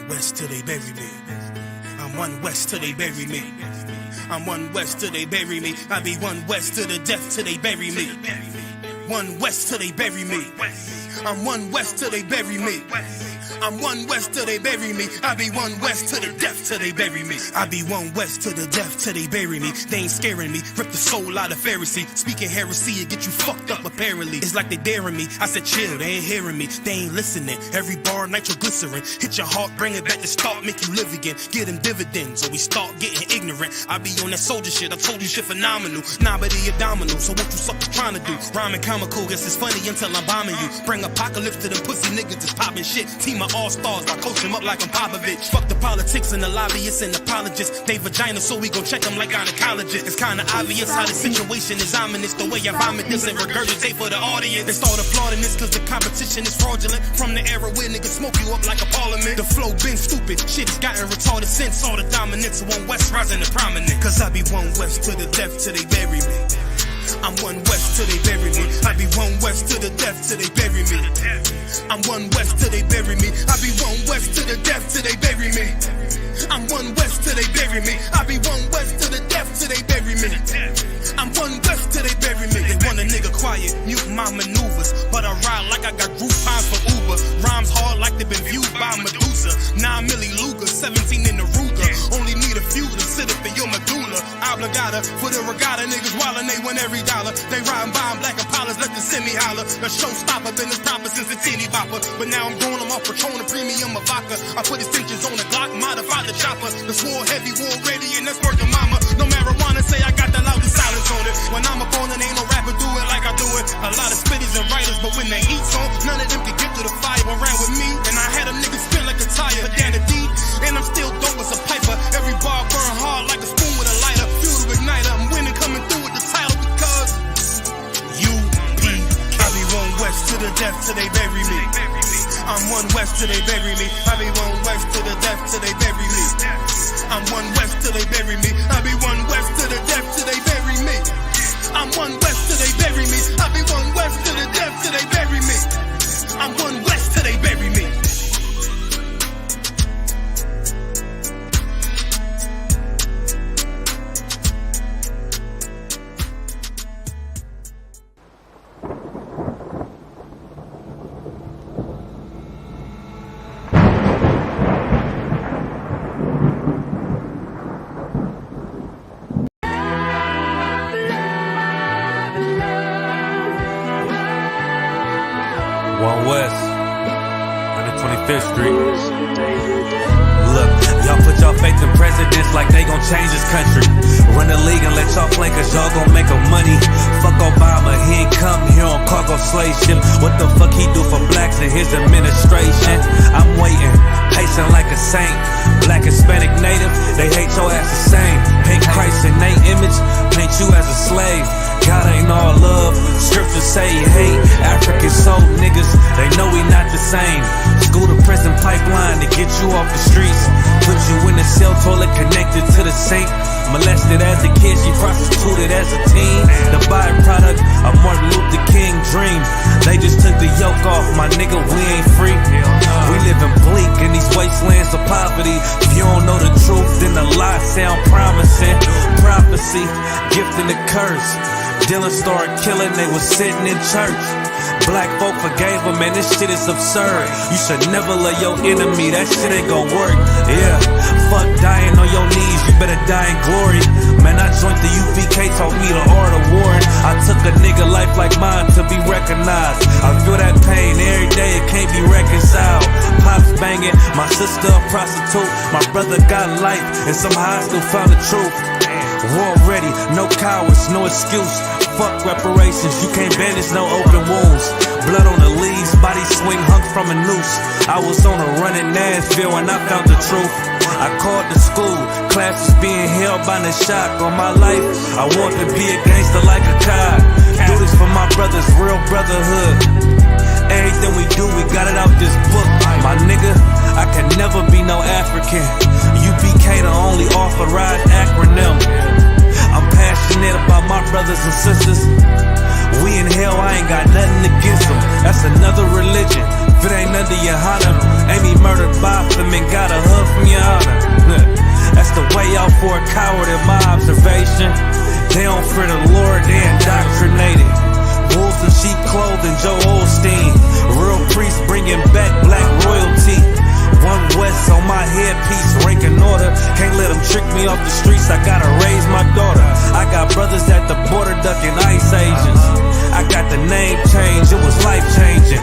one west till they bury me. I'm one west till they bury me. I'm one west till they bury me. I be one west to the death till they bury me. One west till they bury me. I'm one west till they bury me. I'm one west till they bury me. I be one west to the death till they bury me. I be one west to the death till they bury me. They ain't scaring me. Rip the soul out of Pharisee. Speaking heresy, it get you fucked up apparently. It's like they daring me. I said chill, they ain't hearing me. They ain't listening. Every bar nitroglycerin. Hit your heart, bring it back to start, make you live again. Get them dividends or we start getting ignorant. I be on that soldier shit. I told you shit phenomenal. Nah, but he abdominal. So what you suckers trying to do? Rhyming comical, guess it's funny until I'm bombing you. Bring apocalypse to them pussy niggas that's popping shit. Team of all-stars, I coach them up like I'm Popovich. Fuck the politics and the lobbyists and apologists. They vagina, so we gon' check them like gynecologists. It's kinda obvious how the situation is ominous. The way I vomit this and regurgitate for the audience. They start applauding this cause the competition is fraudulent. From the era where niggas smoke you up like a parliament. The flow been stupid, shit has gotten retarded since all the dominance of one west rising to prominent. Cause I be one west to the death till they bury me. I'm one west till they bury me. I be one west to the death till they bury me. I'm one west till they bury me. I be one west to the death till they bury me. I'm one west till they bury me. I be one west to the death till they bury me. I'm one west till they bury me. They want a nigga quiet, mute my maneuvers, but I ride like I got Groupons for Uber. Rhymes hard like they been viewed by Medusa. 9 milli Luger, 17 in the Ruger. Only need a few to sit up in your medulla. Obligata for the regatta, niggas wildin', they win every dollar. They riding by in black Impalas, let the semi holler. The showstopper, been this proper since the teeny bopper. But now I'm growing them off Patron, a premium of vodka. I put extensions on the Glock, modified the chopper. The swore heavy, war ready, and that's working mama. No marijuana, say I got the loudest silence on it. When I'm up on it, ain't no rapper do it like I do it. A lot of spitties and writers, but when they heat's on, none of them can get to the fire. Around with me, and I had a nigga spin like a tire. Down the D, and I'm still dope as a piper. Every bar burn hard like a spoon with a lighter. Fuel to igniter, I'm winning, coming through with the title because UP. I be one west to the death till they bury me. I'm one west till they bury me. I be one west to the death till they bury me. I'm one west till they bury me. I be one west to the death till they bury me. I'm one west till they bury me. I be one west to the death till they bury me. I'm one west till they bury me. One West, 125th Street. Look, y'all put y'all faith in presidents like they gon' change this country. Run the league and let y'all play cause y'all gon' make a money. Fuck Obama, he ain't come here on cargo slave ship. What the fuck he do for blacks in his administration? I'm waiting, pacing like a saint. Black, Hispanic, Native, they hate your ass the same. Paint Christ in they image, paint you as a slave. God ain't all love, scriptures say he hate. African soul niggas, they know we not the same. School to prison pipeline to get you off the streets. Put you in the cell toilet connected to the sink. Molested as a kid, she prostituted as a teen. The byproduct of Martin Luther King dream. They just took the yoke off, my nigga, we ain't free. We living bleak in these wastelands of poverty. If you don't know the truth, then the lies sound promising. Prophecy, gift and the curse. Dylan started killing, they was sitting in church. Black folk forgave him, man, this shit is absurd. You should never love your enemy, that shit ain't gon' work. Yeah, fuck dying on your knees, you better die in glory. Man, I joined the UPK, taught me the art of warring. I took a nigga life like mine to be recognized. I feel that pain every day, it can't be reconciled. Pops banging, my sister a prostitute. My brother got life, and somehow I still found the truth. War ready, no cowards, no excuse. Fuck reparations, you can't bandage no open wounds. Blood on the leaves, body swing hung from a noose. I was on a run in Nashville and I found the truth. I called the school, classes being held by the shock on my life. I want to be a gangster like a cop. Do this for my brothers, real brotherhood. Everything we do, we got it out this book. My nigga, I can never be no African. UPK the only authorized acronym. I'm passionate about my brothers and sisters. We in hell, I ain't got nothing against them. That's another religion. If it ain't under your Hana, ain't me murdered by them and got a hug from your honor. That's the way out for a coward in my observation. They don't fear the Lord, they indoctrinated. Wolves in sheep clothing, Joe Osteen. Real priest bringing back black royalty. One West on my headpiece, ranking order. Can't let them trick me off the streets, I gotta raise my daughter. I got brothers at the border ducking ICE agents. I got the name change, it was life changing.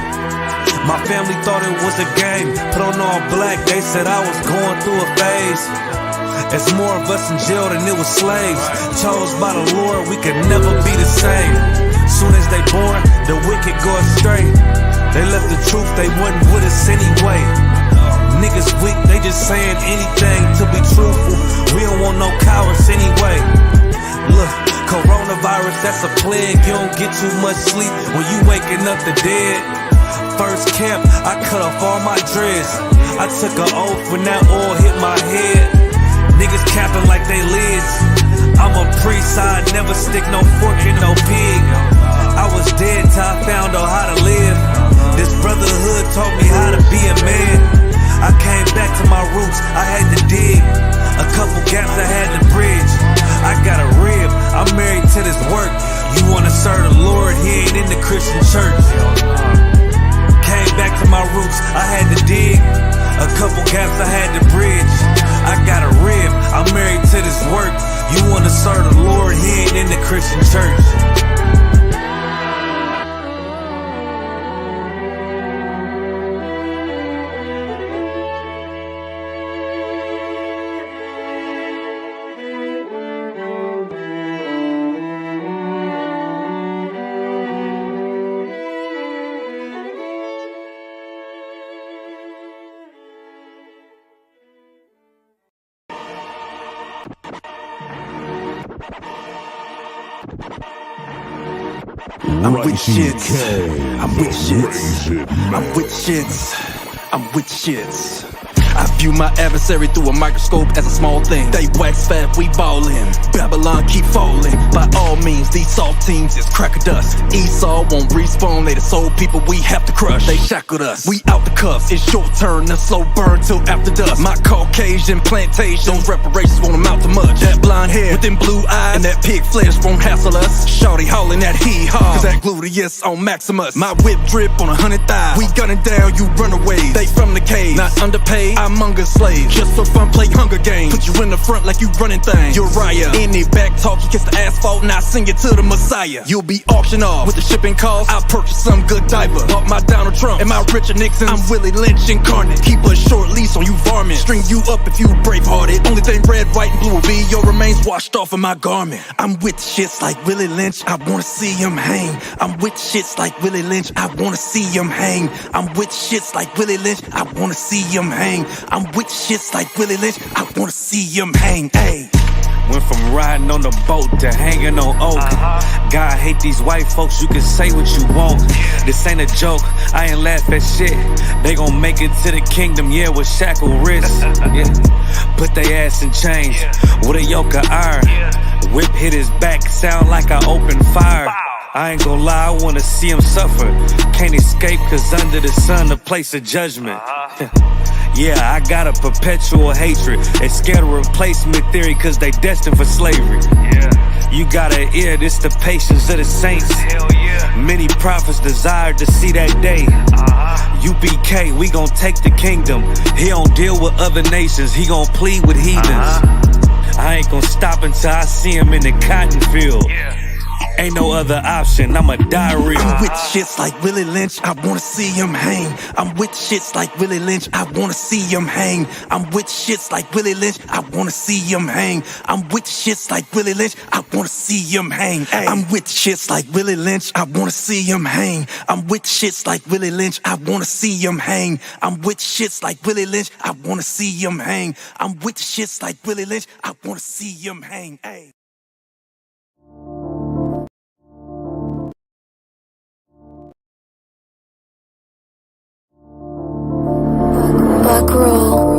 My family thought it was a game. Put on all black, they said I was going through a phase. There's more of us in jail than it was slaves. Chose by the Lord, we could never be the same. Soon as they born, the wicked go astray. They left the truth, they wasn't with us anyway. Niggas weak, they just saying anything to be truthful. We don't want no cowards anyway. Look, coronavirus, that's a plague. You don't get too much sleep when you waking up the dead. First camp, I cut off all my dreads. I took an oath when that oil hit my head. Niggas capping like they lids. I'm a priest, I never stick no fork in no pig. I was dead till I found out how to live. This brotherhood taught me how to be a man. I came back to my roots, I had to dig. A couple gaps I had to bridge. I got a rib, I'm married to this work. You wanna serve the Lord, he ain't in the Christian church. Came back to my roots, I had to dig. A couple gaps I had to bridge. I got a rib, I'm married to this work. You wanna serve the Lord, he ain't in the Christian church. I'm with shits. I'm with shits. I'm with shits. I'm with shits. I view my adversary through a microscope as a small thing. They wax fat, we ballin'. Babylon keep falling. By all means, these salt teams is cracker dust. Esau won't respawn, they the soul people we have to crush. They shackled us, we out the cuffs. It's your turn to slow burn till after dusk. My Caucasian plantation, those reparations won't amount to much. That blonde hair with them blue eyes and that pig flesh won't hassle us. Shawty hauling that hee-haw, cause that gluteus on Maximus. My whip drip on 100 thighs. We gunning down, you runaways. They from the cave, not underpaid. I'm Among Us slaves, just for fun, play Hunger Games. Put you in the front like you running things. Uriah, any back talk, you kiss the asphalt, and I sing it to the Messiah. You'll be auctioned off with the shipping cost. I purchased some good diaper, bought my Donald Trump and my Richard Nixon. I'm Willie Lynch incarnate. Keep a short leash on you varmint. String you up if you brave-hearted. Only thing red, white, and blue will be your remains washed off of my garment. I'm with shits like Willie Lynch, I wanna see him hang. I'm with shits like Willie Lynch, I wanna see him hang. I'm with shits like Willie Lynch, I wanna see him hang. I'm with shits like Willie Lynch, I wanna see him hang, ayy. Went from riding on the boat to hanging on oak. God hate these white folks, you can say what you want. This ain't a joke, I ain't laugh at shit. They gon' make it to the kingdom, yeah, with shackled wrists. Yeah. Put they ass in chains with a yoke of iron. Whip hit his back, sound like I opened fire. I ain't gon' lie, I wanna see him suffer. Can't escape cause under the sun, the place of judgment. Yeah, I got a perpetual hatred. They scared of replacement theory cause they destined for slavery. You gotta hear, this the patience of the saints. Many prophets desired to see that day. UPK, we gon' take the kingdom. He don't deal with other nations, he gon' plead with heathens. I ain't gon' stop until I see him in the cotton field. Ain't no other option, I'ma die real. I'm with shits like Willie Lynch, I wanna see him hang. I'm with shits like Willie Lynch, I wanna see him hang. I'm with shits like Willie Lynch, I wanna see him hang. I'm with shits like Willie Lynch, I wanna see him hang. I'm with shits like Willie Lynch, I wanna see him hang. I'm with shits like Willie Lynch, I wanna see him hang. I'm with shits like Willie Lynch, I wanna see him hang. I'm with shits like Willie Lynch, I wanna see him hang. Ay. Back row.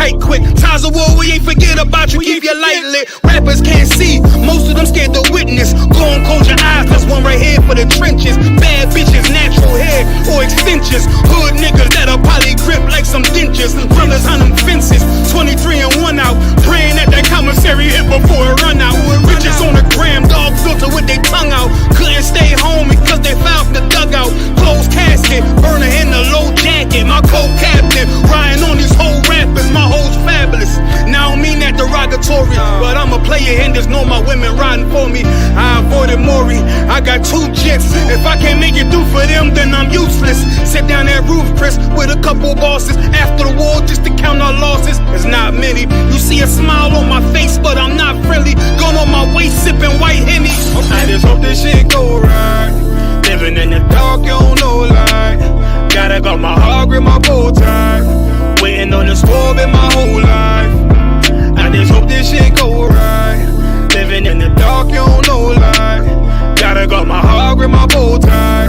right quick. Times of war, we ain't forget about you, keep your light lit. Rappers can't see, most of them scared to witness. Go and close your eyes, there's one right here for the trenches. Bad bitches, natural hair or extensions. Hood niggas that'll poly grip like some dentures. Brothers on them fences, 23 and 1 out. Praying that commissary hit before it run out. Bitches on the gram, dog filter with their tongue out. Couldn't stay home because they found the dugout. Closed casket, burner in the low jacket. My co-captain, riding on these whole rappers. My hoes fabulous. Now I don't mean that derogatory, but I'm a player and there's no my women riding for me. I avoided Maury, I got 2 jets. If I can't make it through for them, then I'm useless. Sit down that roof, Chris, with a couple bosses. After the war, just to count our losses. There's not many. You see a smile on my face, but I'm not friendly. Gone on my waist, sipping white Henny. I just hope this shit go right. Living in the dark, you don't know light. Gotta got my heart, grip my bow tie. Waiting on the score in my whole life. I just hope this shit go right. Living in the dark, you don't know light. Gotta got my heart, grip my bow tie.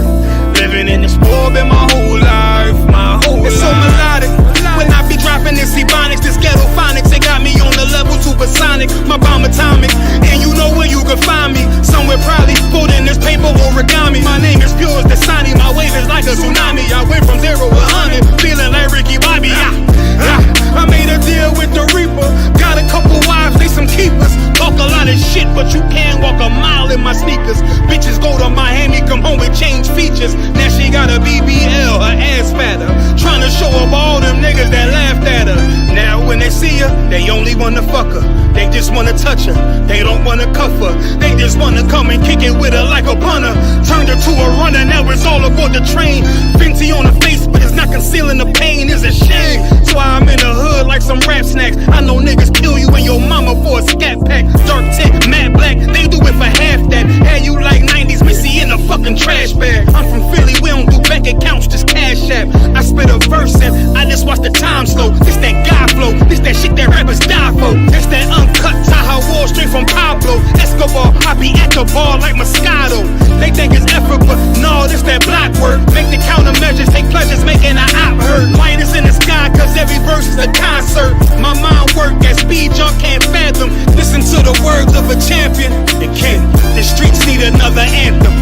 Living in the sport in my whole life. My whole life. It's so melodic. When I be dropping this ebonics, this ghetto phonics, it got me on the level supersonic. My bomb atomic, and you know where you can find me. Somewhere probably put in this paper origami. My name is pure as the Dasani, my wave is like a tsunami. I went from 0 to 100, feeling like Ricky Bobby. I made a deal with the Reaper. Got a couple wives, they some keepers. Talk a lot of shit, but you can't walk a mile in my sneakers. Bitches go to Miami, come home with change features. Now she got a BBL, her ass fatter. Trying to show up all them niggas that laughed at her. Now when they see her, they only wanna fuck her. They just wanna touch her, they don't wanna cuff her. They just wanna come and kick it with her like a punter. Turned her to a runner, now it's all aboard the train. Fenty on the face, but it's not concealing the pain, it's a shame. That's why I'm in the hood like some rap snacks. I know niggas kill you and your mama for a scat pack. Dark tint, matte black, they do it for half that. Had you like 90s Missy in a fucking trash bag. I'm from Philly, we don't do bank accounts, just cash app. I spit a verse and I just watch the time slow. This that guy flow, this that shit that rappers die for. This that uncut Taha Wall straight from Pablo Escobar. I be at the bar like Moscato. They think it's effort, but no, this that block work. Make the countermeasures, take pleasures, making an op hurt. Light is in the sky, cause every verse is a concert. My mind work at speed, y'all can't fathom. Listen to the words of a champion. The kid, the streets need another anthem.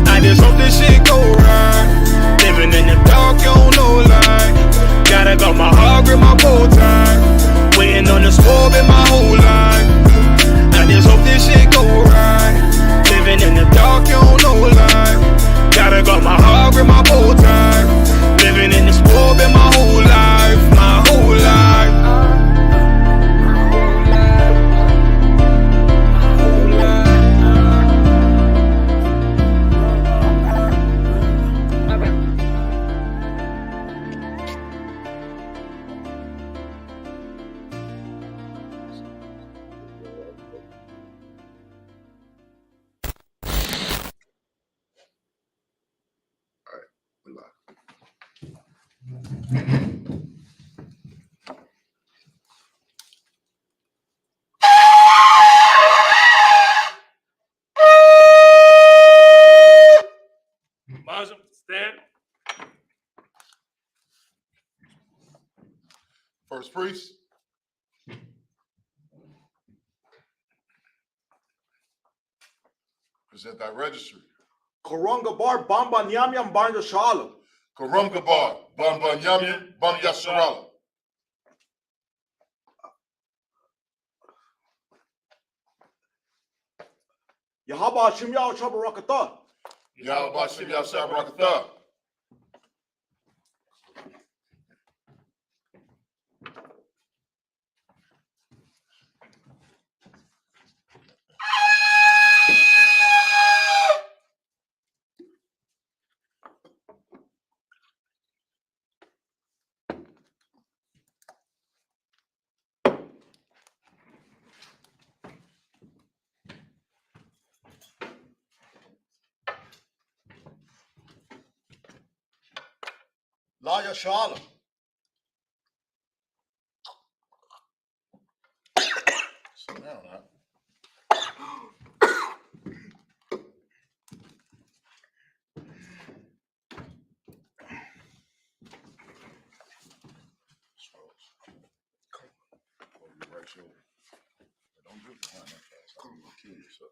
I just hope this shit go right. Living in the dark, you don't know light. Gotta got my heart, grip my bow tie. Waiting on the score in my whole life. I just hope this shit go right. Living in the dark, you don't know light. Gotta got my heart, grip my bow tie. Living in the sport in my whole life. My whole life. Stand. First priest. Present thy registry. Karunga bar bamba nyamyam banja shala. Karunga bar, Bamba Nyamya, Banya Sharala. Yahaba shimya chabarakata. Yahweh Shim Yahshua Barakatah. La Yashala. Sit down, huh? Don't do it behind that fast. I'm gonna kill yourself.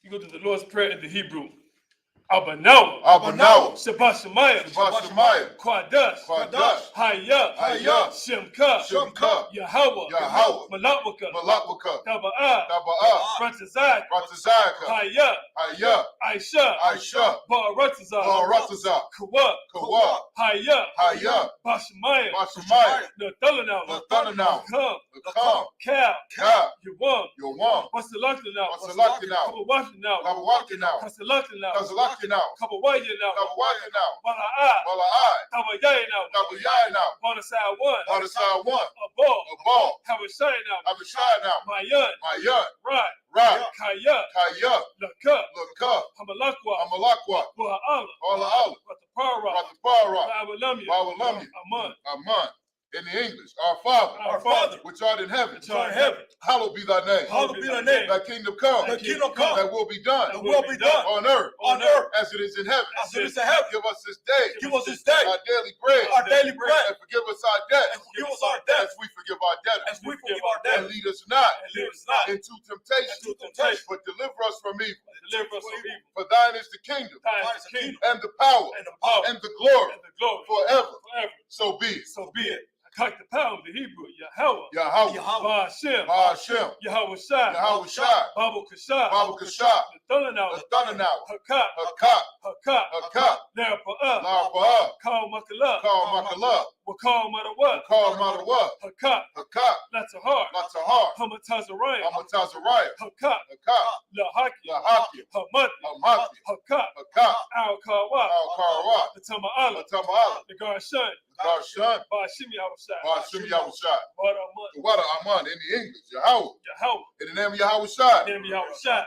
You go to the Lord's Prayer in the Hebrew. Abanawa. Shabbat Shemayah. Kwadash. Hayah. Shemka. Yahweh. Malawaka. Taba'ah. Ratazak. Hayah. Aisha. Ba'aratazak. Kawak. Hayah. Bashemayah. Nathanawa. Come. Cal. Yawam. What's the luck now? Couple watching now. What's the luck now? Couple white now. Wala'ai. Tabayai now. Bonasai one. A ball. Have a shine now. Mayan. Right. Kaya. Look up. Hamalakwa. Wa'ala. Ratapara. Ba'awalamya. Aman. In the English, our Father, which art in heaven, hallowed be thy name. Thy kingdom come. That will be done. On earth. As it is in heaven. Give us this day. Our daily bread. And forgive us our debts. As we forgive our debtors. And lead us not into temptation. But deliver us from evil. For thine is the kingdom. And the power. And the glory. Forever. So be it. Cut the pound, the Hebrew, Yahweh. Ba'ashem. Yahweh Shai. Babu Kashah. The Thundernow. Hakat. Narapa'ah. Call Makala. Wakal Matawat. Hakat. Latahar. Hamatazariah. Hakat. Lahakia. Hamati. Hakat. Al-Kawa. The Tama'ala. The Garshan. Ba'ashim Yahushai. Water Aman in the English, Yahweh. In the name of Yahushai.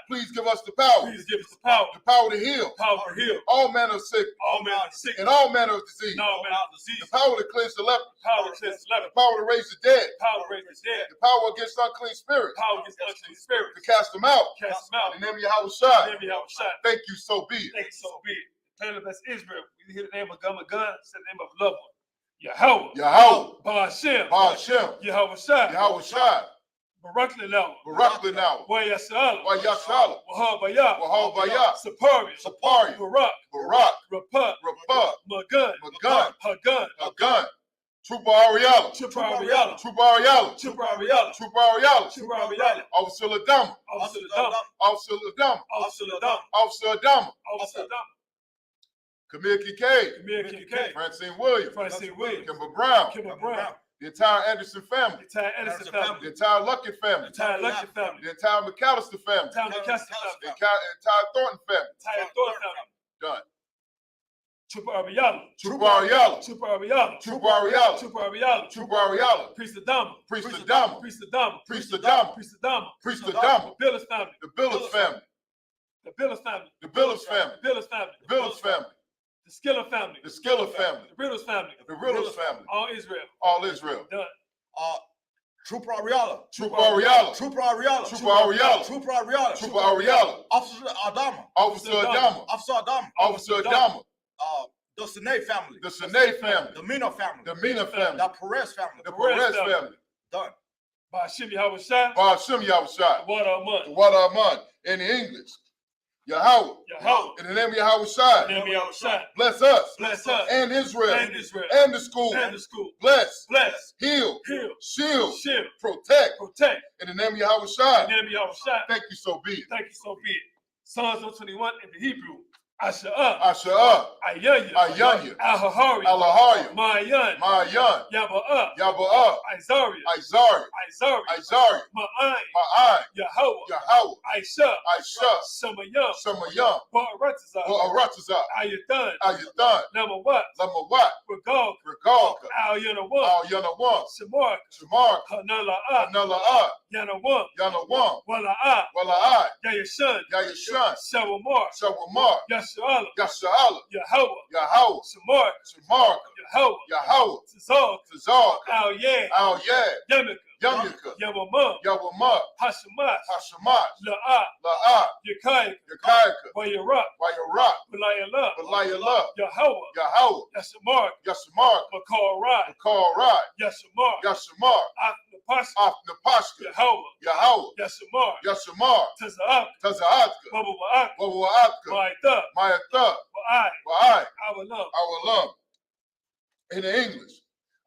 Please give us the power. The power to heal. All manner of sickness. And all manner of disease. The power to cleanse the leper. The power to raise the dead. The power against unclean spirits. To cast them out. In the name of Yahushai. Thank you, so be it. Planet that's Israel. We hear the name of Gun, say the name of loved one. Yahweh. Ba'ashem. Yahweh Shai. Barakli now. Wayashala. Wahabaya. Sapari. Barak. Rapah. Magun. Hagun. Trooper Ariella. Officer Ladama. Camille Kincaid. Francine Williams. Kimber Brown. The entire Anderson family. The entire Luckett family. The entire McAllister family. The entire Thornton family. Done. Trooper Ariella. Trooper Ariella. Priest Adama. The Billis family. The Skiller family. The Riddles family. All Israel. Done. Trooper Ariella. Officer Adama. The Sinay family. The Mina family. The Perez family. family. Done. Ba'ashim Yahushai. Water Aman. In the English, Yahweh. In the name of Yahushai. Bless us. And Israel. And the school. Bless. Heal. Shield. Protect. In the name of Yahushai. Thank you, so be it. Psalms 121 in the Hebrew. Asha'ah. Ayanya. Alahari. Mayan. Yaba'ah. Izari. Ma'ayin. Yahweh. Aisha. Shamayam. Ba'aratazak. Ayathan. Lamawat. Regalka. Al Yanawam. Shamar. Hanala'ah. Yanawam. Wala'ah. Yayashan. Shawamar. Yasha'Allah, Yasha'Allah, Yahweh, Yahweh, Shamarka, Shamarka, Yahweh, Yahweh, Tzalk, Tzalk, Al-Yad, Al-Yad, Yamika, Yamika, Yamamah, Yawamah, Hashemash, Hashemash, La'ah, La'ah, Yakaika, Yakaika, Wayarak, Wayarak, Walayallah, Balayallah, Yahweh, Yahweh, Yashamarka, Yashamarka, Makar Rai, Makar Rai, Yashamar, Yashamar, Aknapashka, Afnapashka, Yahweh, Yahweh, Yashamar, Yashamar, Taza'ak, Tazaatka, Wabawa'ak, Wawaatka, Ma'ita, Mayatha, Wa'ai, Wa'ai, Awalam. our love. In the English,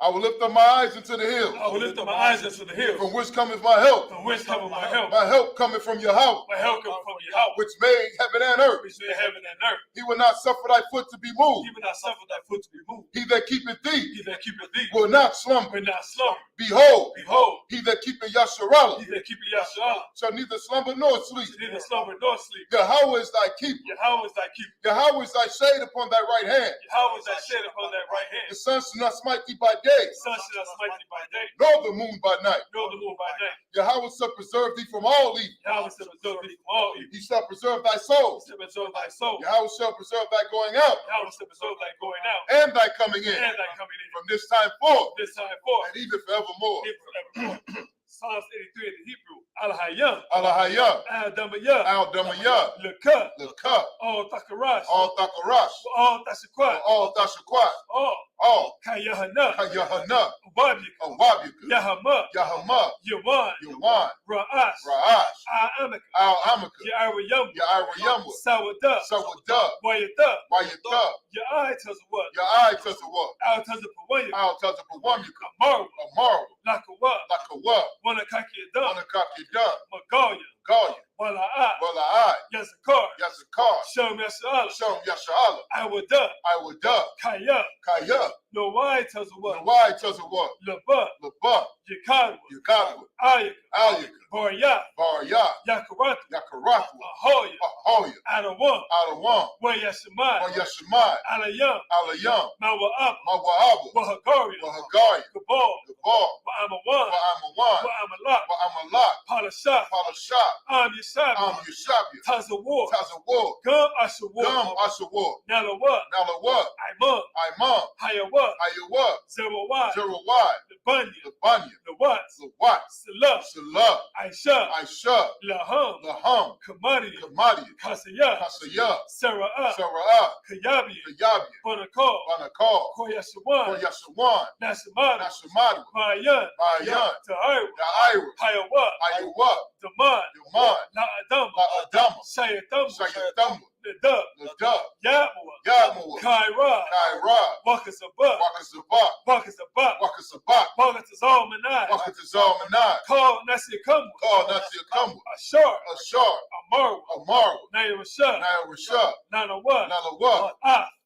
I will lift up my eyes into the hills. I will lift up my eyes into the hills. From which cometh my help? From whence cometh my help? My help cometh from Yahweh, My help cometh from Yahweh, which made heaven and earth. which made heaven and earth. He will not suffer thy foot to be moved. Even I suffer thy foot to be moved. He that keepeth thee He that keepeth thee will not slumber. will not slumber. Behold, Behold, he that keepeth Yasharallah he that keepeth Yasha'Allah shall neither slumber nor sleep. shall neither slumber nor sleep. Yahweh is thy keeper. Yahweh is thy keeper. Yahweh is thy shade upon thy right hand. Yahweh is thy shade upon thy right hand. The sun shall not smite thee by day, The sun shall not smite thee by day, nor the moon by night. nor the moon by night. Yahweh shall preserve thee from all evil. Yahweh shall preserve thee from all evil. He shall preserve thy soul. He shall preserve thy soul. Yahweh shall preserve thy going out Yahweh shall preserve thy going out and thy coming in and thy coming in. from this time forth This time forth, and even forevermore. even forevermore. Psalms 83 in the Hebrew. Al-Hayyam, Alahayah, Al-Damayah, Al-Damayah, Lekah, Lekah, Al-Takarash, Al-Thakarash, Al-Tashakwat, Al-Tashakwat, All Al-Kayahana, Kayahana, Ubabika, Awabika, Yahama, Yahama, Yawan, Yawan, Ra'ash, Ra'ash, A'amaka, Al-Amaka, Ya'arayam, Ya'arayamwa, Sawada, Sawada, Wayata, Wayata, Ya'ai Tazawat, Ya'ai Tazawah, Al-Tazapawaya, Al-Tazapawamika, Amaru, Amaru, Lakawa, Lakawa, Wanakaki Adam, Wanakakidan, Magalia, Goya, Wala'a, Wala'ai, Yazakar, Yazakar, Shem Yasha'Allah, Shem Yasha'Allah, Awada, Iwada, Kaya, Kaya, Noai Tazawat, Nawai Tazawah, Laba, Laba, Yakadwa, Yakadwa, Ayaka, Alika, Barya, Barya, Yakaratu, Yakarakwa, Ahoya, Ahoya, Adawan, Adawan, Wayashimai, Wayashimai, Alayam, Alayam, Mawa'ab, Mawa'aba, Wahagaria, Wahagari, Gabal, Gabal, Wa'amawan, Wa'amawan, Wa'amalak, Wa'amalak, Palasha, Palashat, Am Yashabi, Yushabia, Tazawar, Tazawar, Gum Ashawar, Gum Ashawar, Nalawa, Nalawa, Imam, Imam, Hayawa, Ayawa, Zerawai, Zerawai, Labanya, Labanya, the Watts, the Watts, Salah, Salah, Aisha, Aisha, Laham, Laham, Kamari, Kamadia, Kasaya, Kasaya, Sarah, Sarah, Kayabi, Kayabia, Banakal, Banakal, Koyashawan, Koyashawan, Nasamada, Nashamadu, Mayan, Mayan, Ta'ira, Da'ira, Hayawa, Ayawa, Daman, Yaman, La Adam, La Adama, Shayatam, Shayatamwa, Nadab, Nadab, Yatmua, Yadmua, Kaira, Kaira, Wakasabak, Wakasabak, Wakasabak, Wakasabak, Wakatazal Manai, Wakatazal Manai, Call Nasi Kamu, Call Nasir Kamwa, Ashar, Ashar, Amaru, Amaru, Naya Rashad, Nair Rashad, Nanawa, Nalawa,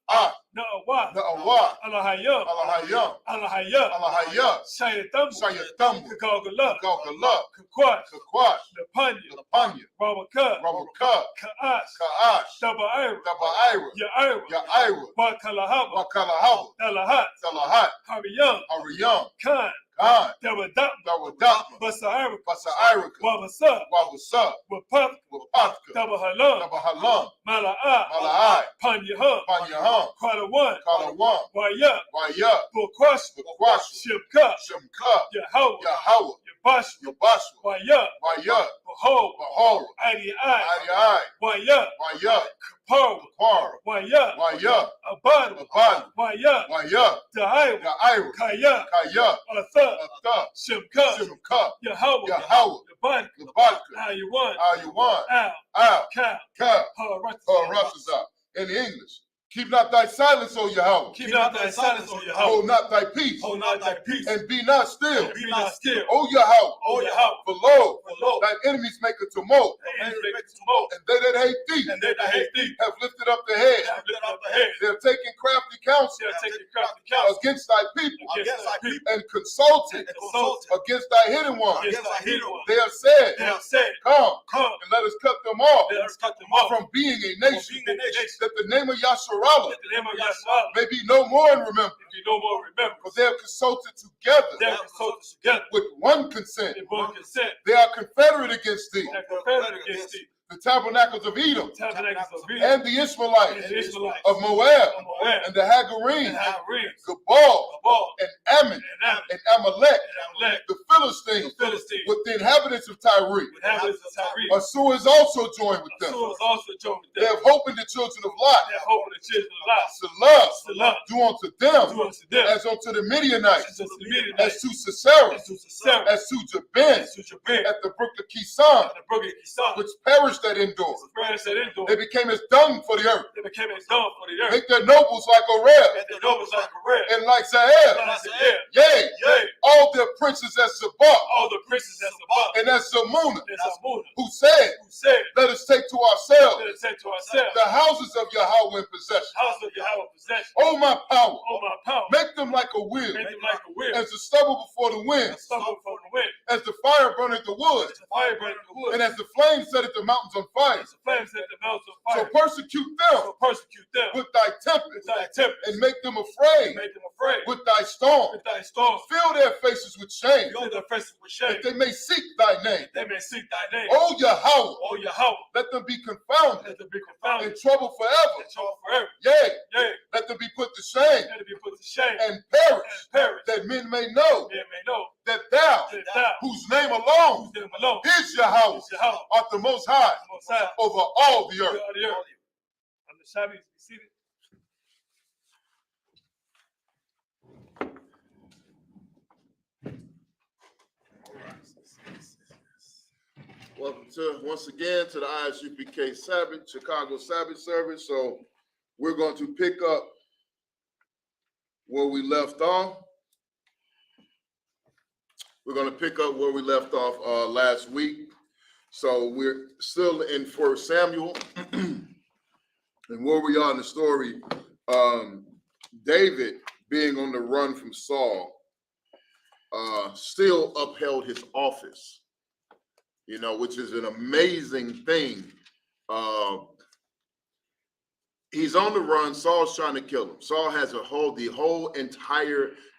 Ah, Na'awa, Na'awa, Alahayam, Alahayam, Alahayam, Alahayam, Shayatam, Sayatamwa, Kagala, Galgala, Kakwash, Kakwash, Lapanya, Lapanya, Rabaka, Rabaka, Ka'ash, Ka'ash, Daba'ira, Daba'ira, Ya'ira, Ya'ira, Wakalahaba, Wakalahaba, Dalahat, Talahat, Hariyam, Ariyam, Khan, Khan, Dawadap, Dawadapma, Basa'ira, Basa'irika, Wabasa, Wabasa, Wapap, Wapatka, Dabahalam, Dabahalam, Mala'a, Mala'ai, Panyaham, Panyaham, Kwalawan, Kalawan, Waya, Waya, Bukwash, Bakwashu, Shibka, Shemka, Yahweh, Yahweh, Yabash, Yabashwa, Waya, Waya, Behold, Bahora, Adi, Adi, Waya, Waya, Kapar, Kapara, Waya, Waya, Abad, Abad, Waya, Waya, Da'ira, Da'ira, Kaya, Kaya, Atha, Atha, Shimka, Shemka, Yahweh, Yahweh, Yabad, Labadka, Ayuwan, Ayuwan, Al, Al, Ka, Ka, Haratazah. Haratazah. In English, keep not thy silence, O Yahweh. Keep not thy silence, O Yahweh. Hold not thy peace, Hold not thy peace. and be not still. And be not still. O Yahweh, O Yahweh. for lo, For lo, thine enemies make a tumult, the enemies make a tumult, and they that hate thee and they that hate thee have lifted up their head. have lifted up the head. They have taken crafty counsel They have taken crafty counsel against thy people, against thy people, and consulted and consulted against thy hidden ones. against thy hidden ones. They have said, They have said, Come, Come, and let us cut them off let us cut them off from being a from nation, being a nation, that the name of Yasharallah that the name of Yahshua may be no more in remembrance. be no more remembered. For they have consulted together They have consulted together with one consent. in one consent. They are confederate against thee. They are confederate against thee. the tabernacles of Edom, and the Ishmaelites of Moab, and the Hagarenes, Gabal, and Ammon, and Amalek, the Philistines, with the inhabitants of Tyre. Assur is also joined with them. They have hope in the children of Lot. Salah, do unto them as unto the Midianites, as to Sisera, as to Jabin, at the brook of Kison, which perished at Endor. They became as dung for the earth. Make their nobles like Oreb, and like Zael. Yea, all their princes as Sabbath, and as Zalmunna, who said, let us take to ourselves the houses of Yahweh in possession. Oh, my power, make them like a wheel, as the stubble before the wind, as the fire burneth the wood, and as the flames set the mountains on fire. So persecute them with thy tempest, and make them afraid with thy storm. Fill their faces with shame, that they may seek thy name. O Yahweh, let them be confounded, in trouble forever. Yea, let them be put to shame, and perish, that men may know that thou, whose name alone is Yahweh, art the most high over all the earth. On the Sabbath, be seated. Welcome once again to the Isupk Sabbath, Chicago Sabbath service. So we're going to pick up where we left off. We're going to pick up where we left off last week. So we're still in 1 Samuel. And where we are in the story, David, being on the run from Saul, still upheld his office, which is an amazing thing. He's on the run. Saul's trying to kill him. Saul has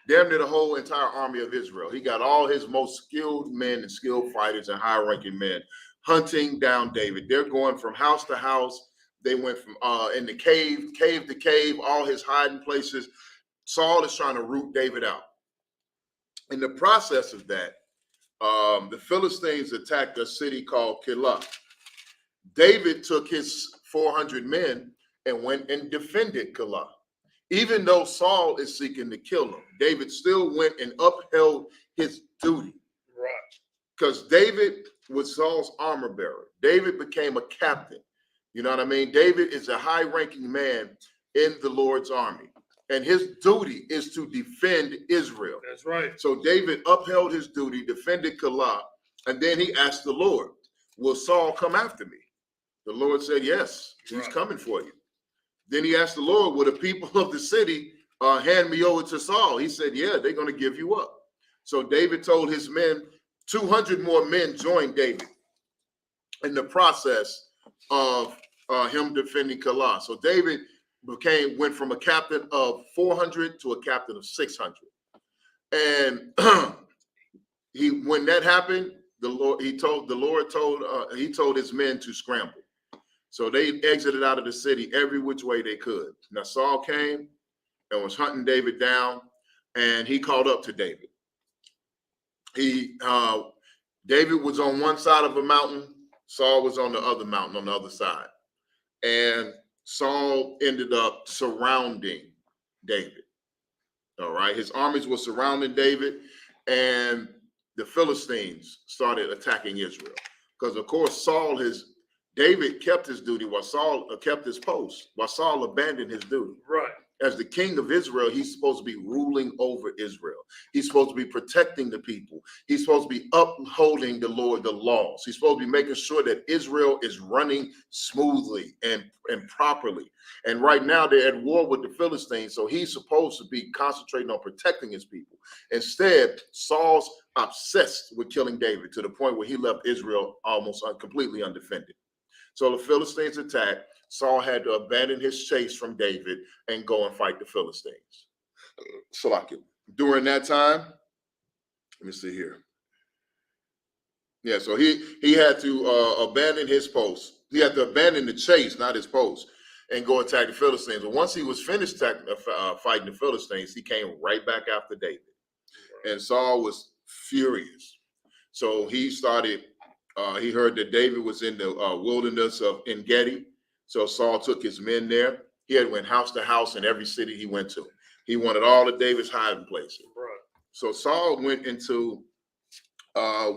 damn near the whole entire army of Israel. He got all his most skilled men and skilled fighters and high-ranking men hunting down David. They're going from house to house. They went from in the cave to cave, all his hiding places. Saul is trying to root David out. In the process of that, the Philistines attacked a city called Keilah. David took his 400 men and went and defended Keilah. Even though Saul is seeking to kill him, David still went and upheld his duty. Right. Because David was Saul's armor bearer. David became a captain. You know what I mean? David is a high-ranking man in the Lord's army, and his duty is to defend Israel. That's right. So David upheld his duty, defended Keilah, and then he asked the Lord, will Saul come after me? The Lord said, yes, he's coming for you. Then he asked the Lord, will the people of the city hand me over to Saul? He said, yeah, they're going to give you up. So David told his men, 200 more men joined David in the process of him defending Keilah. So David went from a captain of 400 to a captain of 600. And when that happened, he told his men to scramble. So they exited out of the city every which way they could. Now Saul came and was hunting David down, and he caught up to David. David was on one side of a mountain. Saul was on the other mountain, on the other side. And Saul ended up surrounding David. All right. His armies were surrounding David, and the Philistines started attacking Israel. Because, of course, David kept his duty while Saul kept his post, while Saul abandoned his duty. Right. As the king of Israel, he's supposed to be ruling over Israel. He's supposed to be protecting the people. He's supposed to be upholding the laws. He's supposed to be making sure that Israel is running smoothly and properly. And right now they're at war with the Philistines, so he's supposed to be concentrating on protecting his people. Instead, Saul's obsessed with killing David to the point where he left Israel almost completely undefended. So the Philistines attacked. Saul had to abandon his chase from David and go and fight the Philistines. During that time, let me see here. Yeah, so he had to abandon his post He had to abandon the chase, not his post, and go attack the Philistines. And once he was finished fighting the Philistines, he came right back after David. And Saul was furious. So he started, he heard that David was in the wilderness of En-Gedi. So Saul took his men there. He had went house to house in every city he went to. He wanted all of David's hiding places. Right. So Saul went into a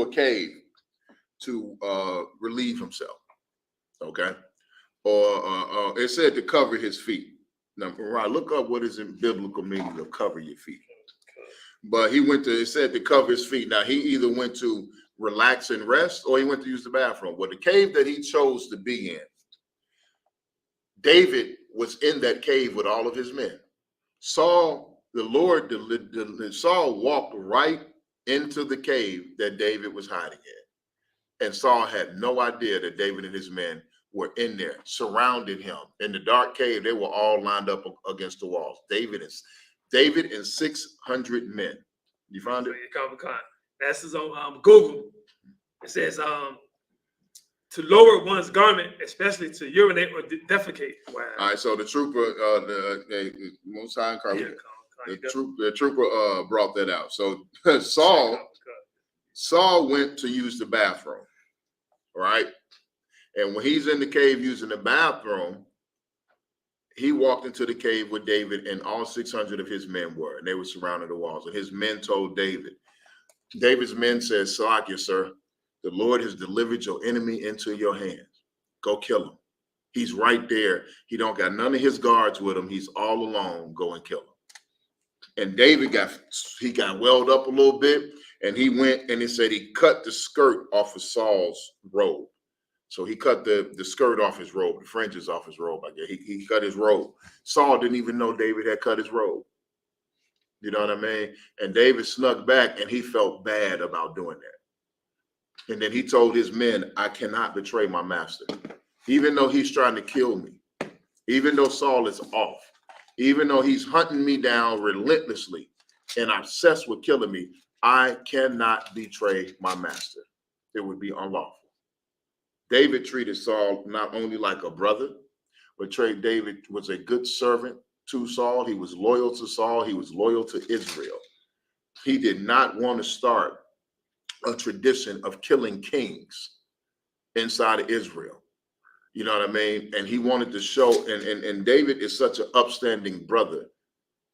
cave to relieve himself. Okay. Or it said to cover his feet. Now, right, look up what is in biblical meaning of cover your feet. But it said to cover his feet. Now, he either went to relax and rest or he went to use the bathroom. Well, the cave that he chose to be in, David was in that cave with all of his men. Saul walked right into the cave that David was hiding in. And Saul had no idea that David and his men were in there, surrounded him. In the dark cave, they were all lined up against the walls. David and 600 men. You found it? That's on Google. It says to lower one's garment, especially to urinate or defecate. Wow. All right, so the trooper, the Most High the trooper brought that out. So Saul went to use the bathroom, right? And when he's in the cave using the bathroom, he walked into the cave with David, and all 600 of his men were, and they were surrounding the walls. And his men told David's men said, "Salakia, sir, the Lord has delivered your enemy into your hands. Go kill him. He's right there. He don't got none of his guards with him. He's all alone. Go and kill him." And David got welled up a little bit, and he went and it said he cut the skirt off of Saul's robe. So he cut the skirt off his robe, the fringes off his robe. I guess he cut his robe. Saul didn't even know David had cut his robe. You know what I mean? And David snuck back, and he felt bad about doing that. And then he told his men, "I cannot betray my master. Even though he's trying to kill me, even though Saul is off, even though he's hunting me down relentlessly and obsessed with killing me, I cannot betray my master. It would be unlawful." David treated Saul not only like a brother, but David was a good servant to Saul. He was loyal to Saul. He was loyal to Israel. He did not want to start a tradition of killing kings inside of Israel. You know what I mean? And he wanted to show, and David is such an upstanding brother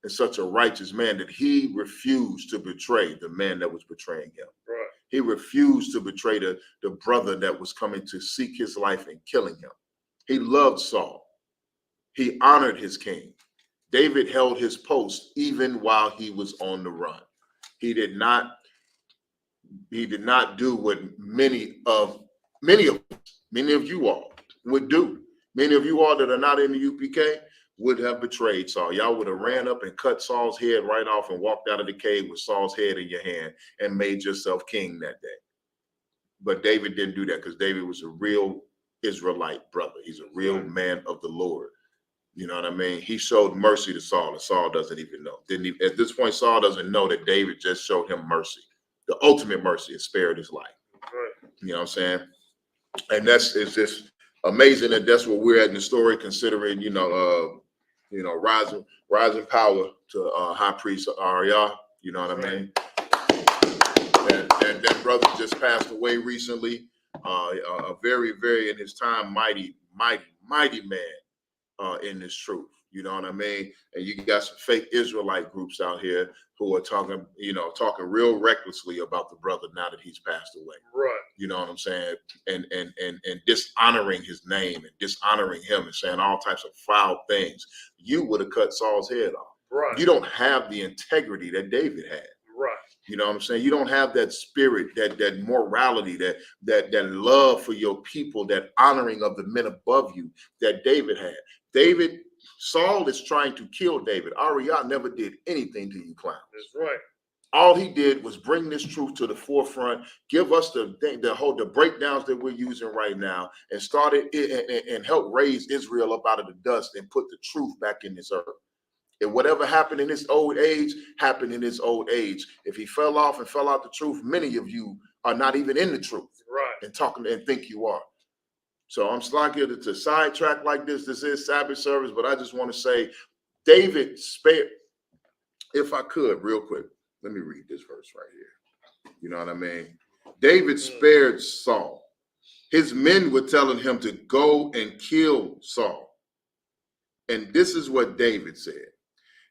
and such a righteous man that he refused to betray the man that was betraying him. Right. He refused to betray the brother that was coming to seek his life and killing him. He loved Saul. He honored his king. David held his post even while he was on the run. He did not do what many of you all would do. Many of you all that are not in the UPK would have betrayed Saul. Y'all would have ran up and cut Saul's head right off and walked out of the cave with Saul's head in your hand and made yourself king that day. But David didn't do that because David was a real Israelite brother. He's a real man of the Lord. You know what I mean? He showed mercy to Saul, and Saul doesn't even know. At this point, Saul doesn't know that David just showed him mercy, the ultimate mercy, and spared his life. Right. You know what I'm saying? And it's just amazing that that's where we're at in the story, considering rising power to High Priest Arya. You know what I mean? And that brother just passed away recently. A very, very in his time mighty man in this truth. You know what I mean? And you got some fake Israelite groups out here who are talking real recklessly about the brother now that he's passed away. Right. You know what I'm saying? And dishonoring his name and dishonoring him and saying all types of foul things. You would have cut Saul's head off. Right. You don't have the integrity that David had. Right. You know what I'm saying? You don't have that spirit, that morality, that love for your people, that honoring of the men above you that David had. Saul is trying to kill David. Arya never did anything to you clowns. That's right. All he did was bring this truth to the forefront, give us the breakdowns that we're using right now, and started it and help raise Israel up out of the dust and put the truth back in this earth. And whatever happened in his old age, happened in his old age. If he fell off and fell out the truth, many of you are not even in the truth. Right. And talking and think you are. So I'm slacking to sidetrack like this. This is Sabbath service, but I just want to say David spared, if I could, real quick, let me read this verse right here. You know what I mean? David spared Saul. His men were telling him to go and kill Saul. And this is what David said.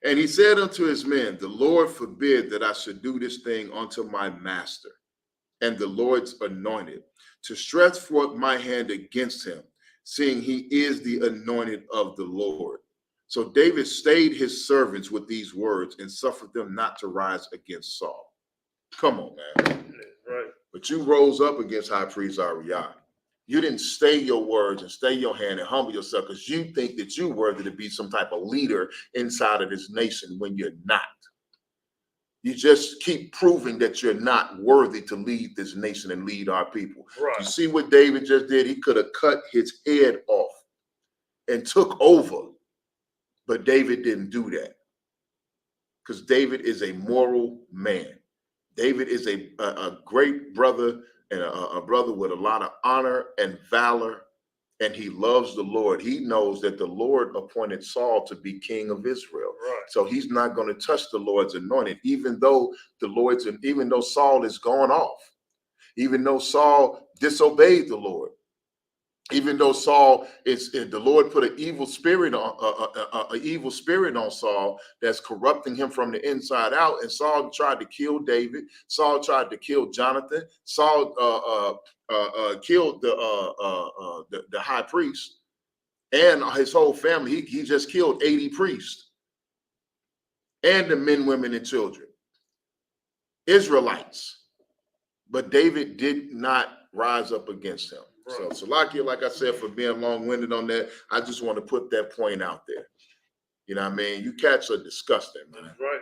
And he said unto his men, the Lord forbid that I should do this thing unto my master and the Lord's anointed, to stretch forth my hand against him, seeing he is the anointed of the Lord. So David stayed his servants with these words and suffered them not to rise against Saul. Come on, man. Right. But you rose up against high priest Ariah. You didn't stay your words and stay your hand and humble yourself because you think that you're worthy to be some type of leader inside of this nation when you're not. You just keep proving that you're not worthy to lead this nation and lead our people. Right. You see what David just did? He could have cut his head off and took over, but David didn't do that because David is a moral man. David is a great brother and a brother with a lot of honor and valor, and he loves the Lord. He knows that the Lord appointed Saul to be king of Israel. Right. So he's not going to touch the Lord's anointed, even though Saul is gone off, even though Saul disobeyed the Lord, even though the Lord put an evil spirit on Saul that's corrupting him from the inside out. And Saul tried to kill David. Saul tried to kill Jonathan. Saul killed the high priest and his whole family. He just killed 80 priests and the men, women, and children, Israelites. But David did not rise up against him. So Salakia, like I said, for being long-winded on that, I just want to put that point out there. You know what I mean? You cats are disgusting, man. Right.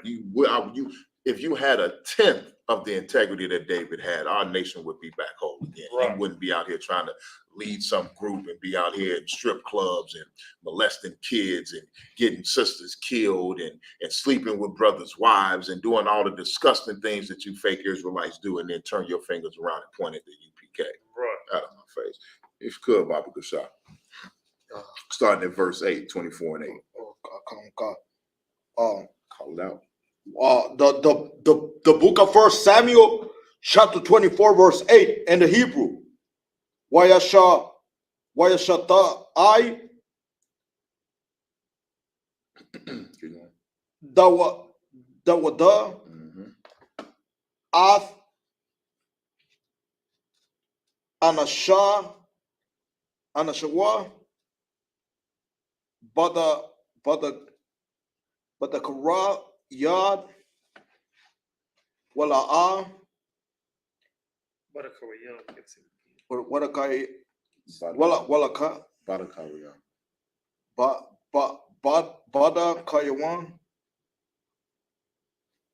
If you had a tenth of the integrity that David had, our nation would be back whole again. Right. He wouldn't be out here trying to lead some group and be out here in strip clubs and molesting kids and getting sisters killed and sleeping with brothers' wives and doing all the disgusting things that you fake Israelites do, and then turn your fingers around and point at the UPK. Right. Out of my face. If you could, Baba Gashah. Starting at verse 8, 24 and 8. Call it out. The book of 1 Samuel, chapter 24, verse 8 in the Hebrew. Wayasha I Dawada Ath Anashawa Bada Kara Yad Wala'a Wadakai Walaka Bada Kayawan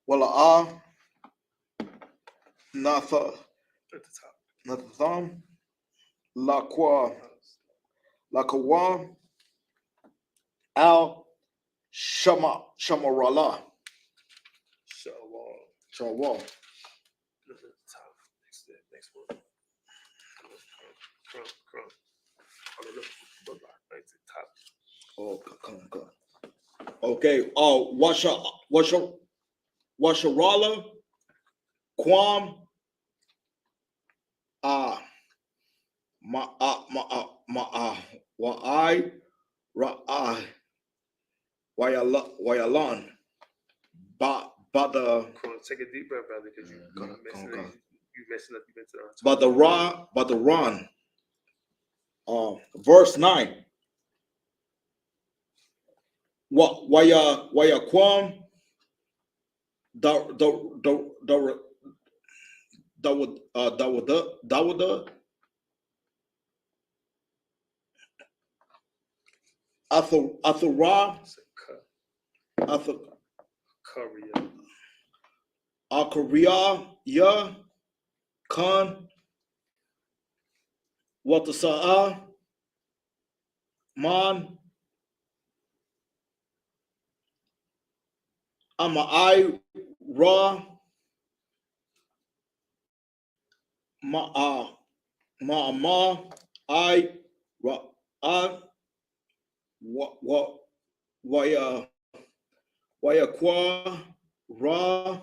Wala'a Natham Lakwa Al Shamarala Shawal. Next word. Oh, come. Okay. Washarala Quam Wayalan Bada. Take a deep breath, brother, because you messing up. But the run. Verse 9. Waya Quam Dawada Athara Korea Ya Khan Watasa'a Man Ama'ai Ra Ma'ama I Ra'ah, Wayakwa, Ra,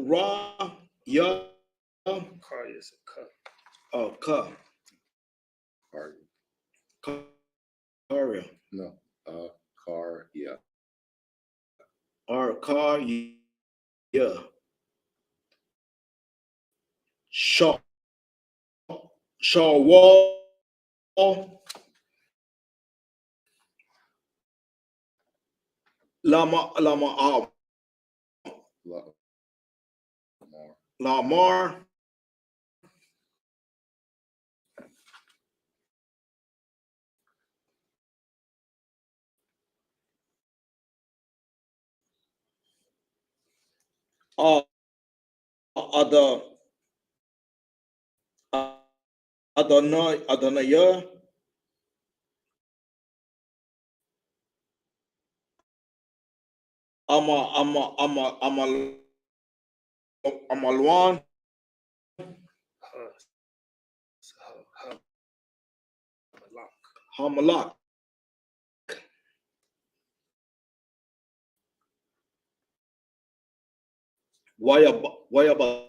Ra, Ya, Ka, Karya. No. Car. Yeah. Car, yeah. Shaw, Wall, Lamar, Lamar, other, Adonaiah, Amalwan, Hamalak, Wayabata,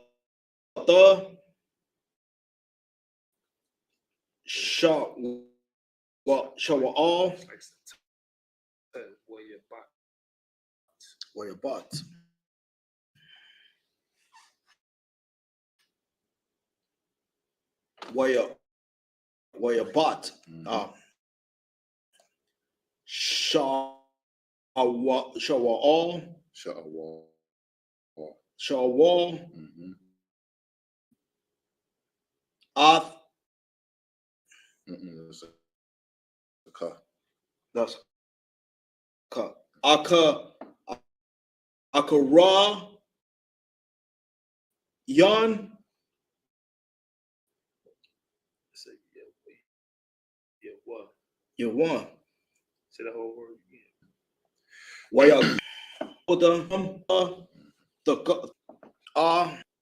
Shawa'al, Wayabat, Wayabat, Shawa'al, Ath, that's Ka, Akara, Yan, you won. Say the whole word again. Waya, the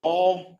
all.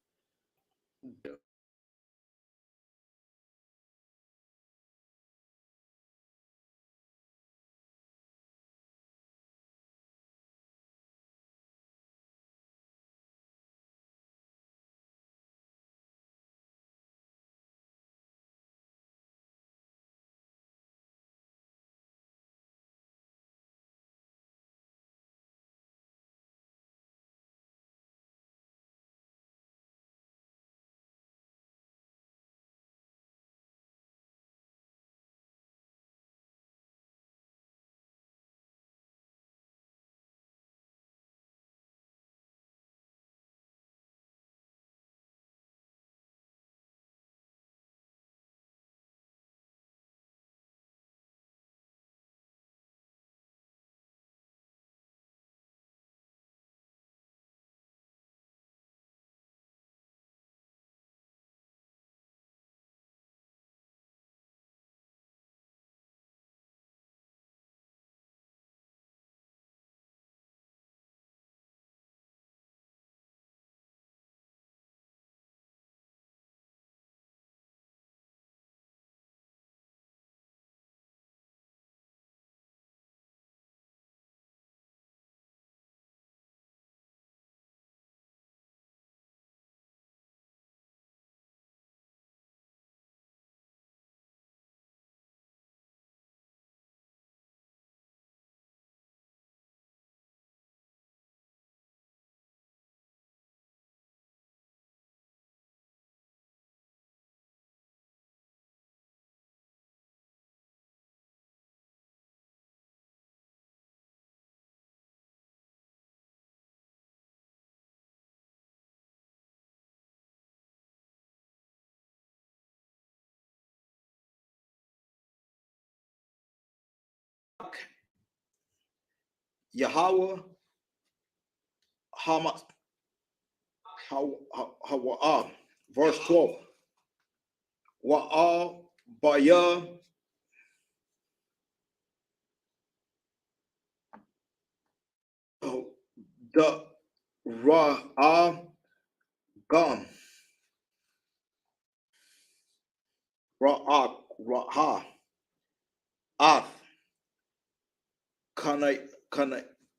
Yahweh, Hamas, Hawa'ah, verse 12. Wa'al, Baya, the Ra'ah, Gam. Ra'ak, Raha, Ath, Kana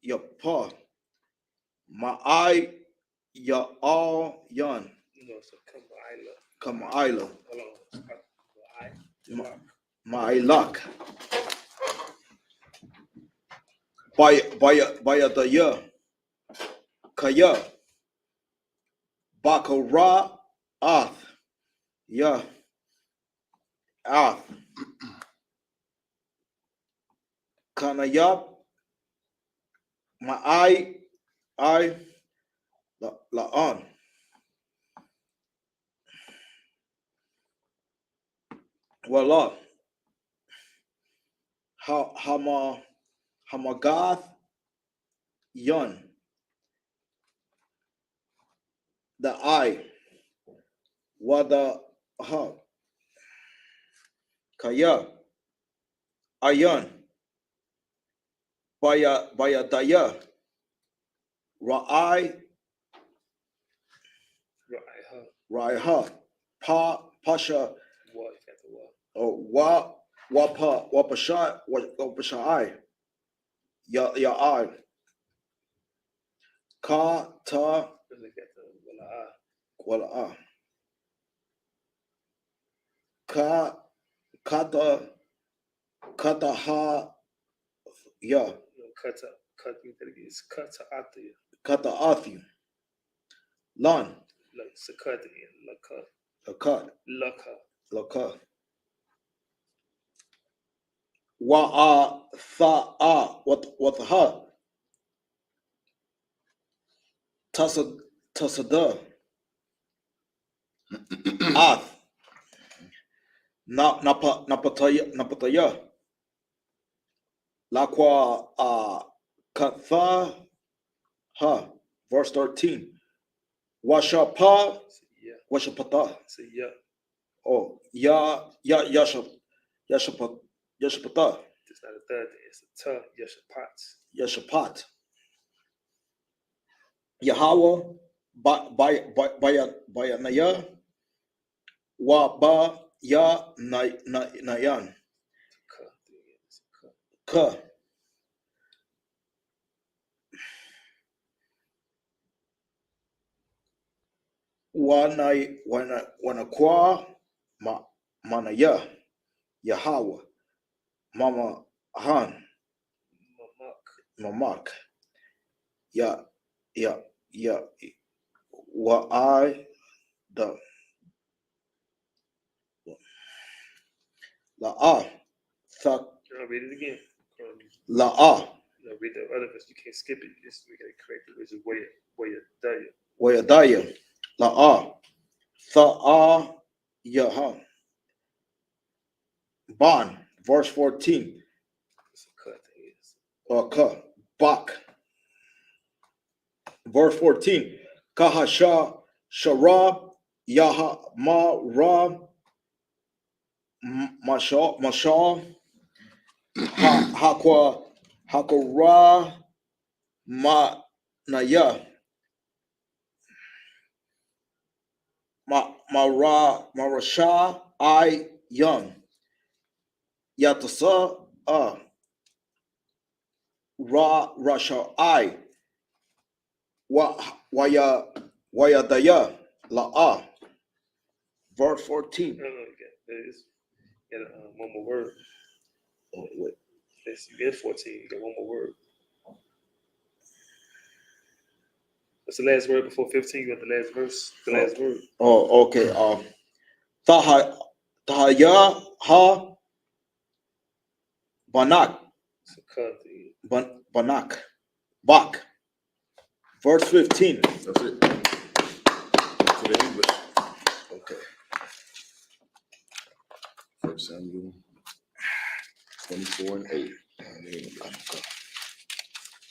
Yapa, Ma'ai Ya'al Yan. So Kama'ila. Hold on. Ma'ilak. Bayadaya. Kaya. Bakara Ath. Ya. Ath. Kanayap. Ma'ai. I. La'an. Wala. Hamagath Yun. The I. Wada ha. Kaya. Ayan. Bayadaya. Ra'ai. Raiha. Pasha. Wapashai. Ya'ai. Ka ta wala'a. Kata ha ya. Kata athi. Lan. Laka. Wa'a tha'a what ha. Tasada. Ath. Napataya. Lakwa katha ha. Verse 13. Washapa. Washapata. Oh, yashapata. Yashapata. It's not a third, it's a ta, Yashapat. Yahweh. Bayanaya. Wa ba ya nayan. Ka. Wanakwa manaya. Yahweh. Mama Han. Mamak. Ya. Wa I the La'a. Read it again. La'a. Read the other verse. You can't skip it. Just we gotta correct it. It's Wayadaya. Wayadaya. La'a. Tha'a. Yaha. Ban. Verse 14. It's a cut. Ka. Bak. Verse 14. Kahasha. Shara. Yaha. Ma. Ra. Mashal. Hakora. Ma. Naya. Marasha. I. Young. Yatasa. Rasha. I. Wayadaya. La'a. Verse 14. No, you got one more word. Oh, wait. You get 14. You got one more word. What's the last word before 15? You got the last verse. The last word. Oh, okay. Tahaya ha banak. Banak. Bak. Verse 15. That's it. To the English. Okay. 1 Samuel 24 and 8.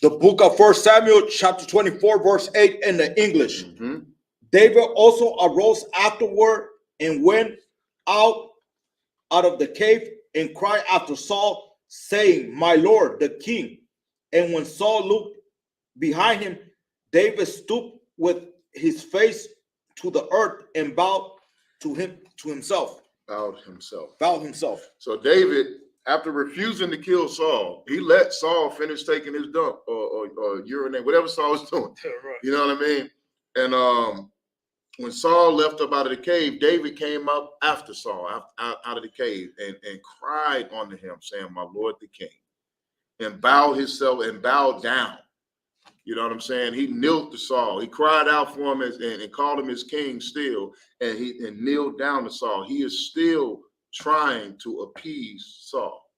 The book of 1 Samuel, chapter 24, verse 8 in the English. Mm-hmm. David also arose afterward and went out of the cave and cried after Saul, saying, My Lord, the king. And when Saul looked behind him, David stooped with his face to the earth and bowed to himself. bowed himself. Bowed himself. So David, after refusing to kill Saul, he let Saul finish taking his dump or urinate, whatever Saul was doing. Right. You know what I mean? And when Saul left up out of the cave, David came up after Saul, out of the cave, and cried unto him, saying, "My Lord the king," and bowed himself and bowed down. You know what I'm saying? He knelt to Saul. He cried out for him and called him his king still, and he kneeled down to Saul. He is still trying to appease Saul.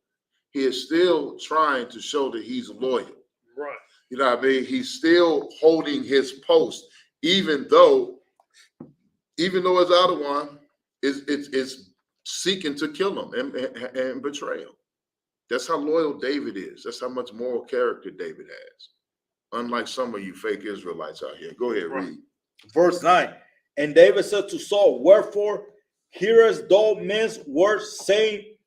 He is still trying to show that he's loyal. Right. You know what I mean? He's still holding his post, even though his other one is seeking to kill him and betray him. That's how loyal David is. That's how much moral character David has. Unlike some of you fake Israelites out here. Go ahead, read. Verse 9. And David said to Saul, "Wherefore hearest thou men's words, saying,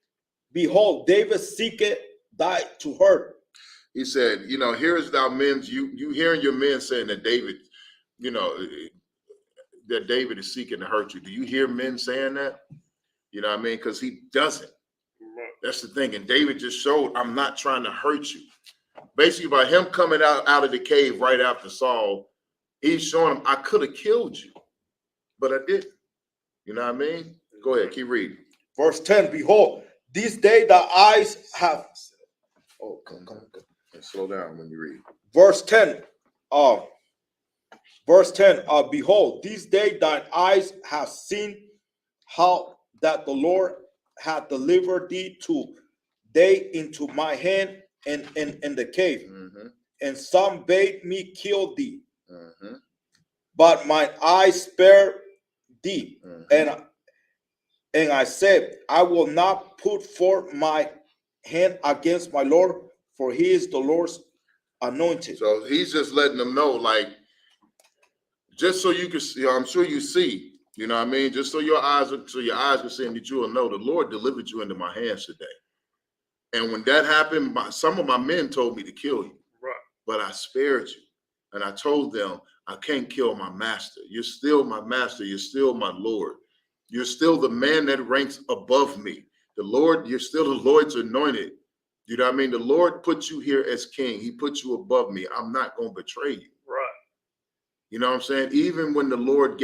Behold, David seeketh thy to hurt." He said, hearest thou men's, you hearing your men saying that David, that David is seeking to hurt you. Do you hear men saying that? You know what I mean? Because he doesn't. That's the thing. And David just showed, I'm not trying to hurt you. Basically, by him coming out of the cave right after Saul, he's showing him, I could have killed you, but I didn't. You know what I mean? Go ahead, keep reading. Verse 10. Behold, this day thy eyes have. Oh, come. And slow down when you read. Verse 10. Behold, this day thine eyes have seen how that the Lord hath delivered thee into my hand and in the cave. Mm-hmm. And some bade me kill thee. Mm-hmm. But mine eyes spared thee. Mm-hmm. And I said, I will not put forth my hand against my Lord, for he is the Lord's anointed. So he's just letting them know, like, just so you can see, I'm sure you see, you know what I mean? Just so your eyes can see and that you will know the Lord delivered you into my hands today. And when that happened, some of my men told me to kill you. Right. But I spared you. And I told them, I can't kill my master. You're still my master. You're still my Lord. You're still the man that ranks above me. The Lord, you're still the Lord's anointed. You know what I mean? The Lord put you here as king. He put you above me. I'm not going to betray you. Right. You know what I'm saying? Even when the Lord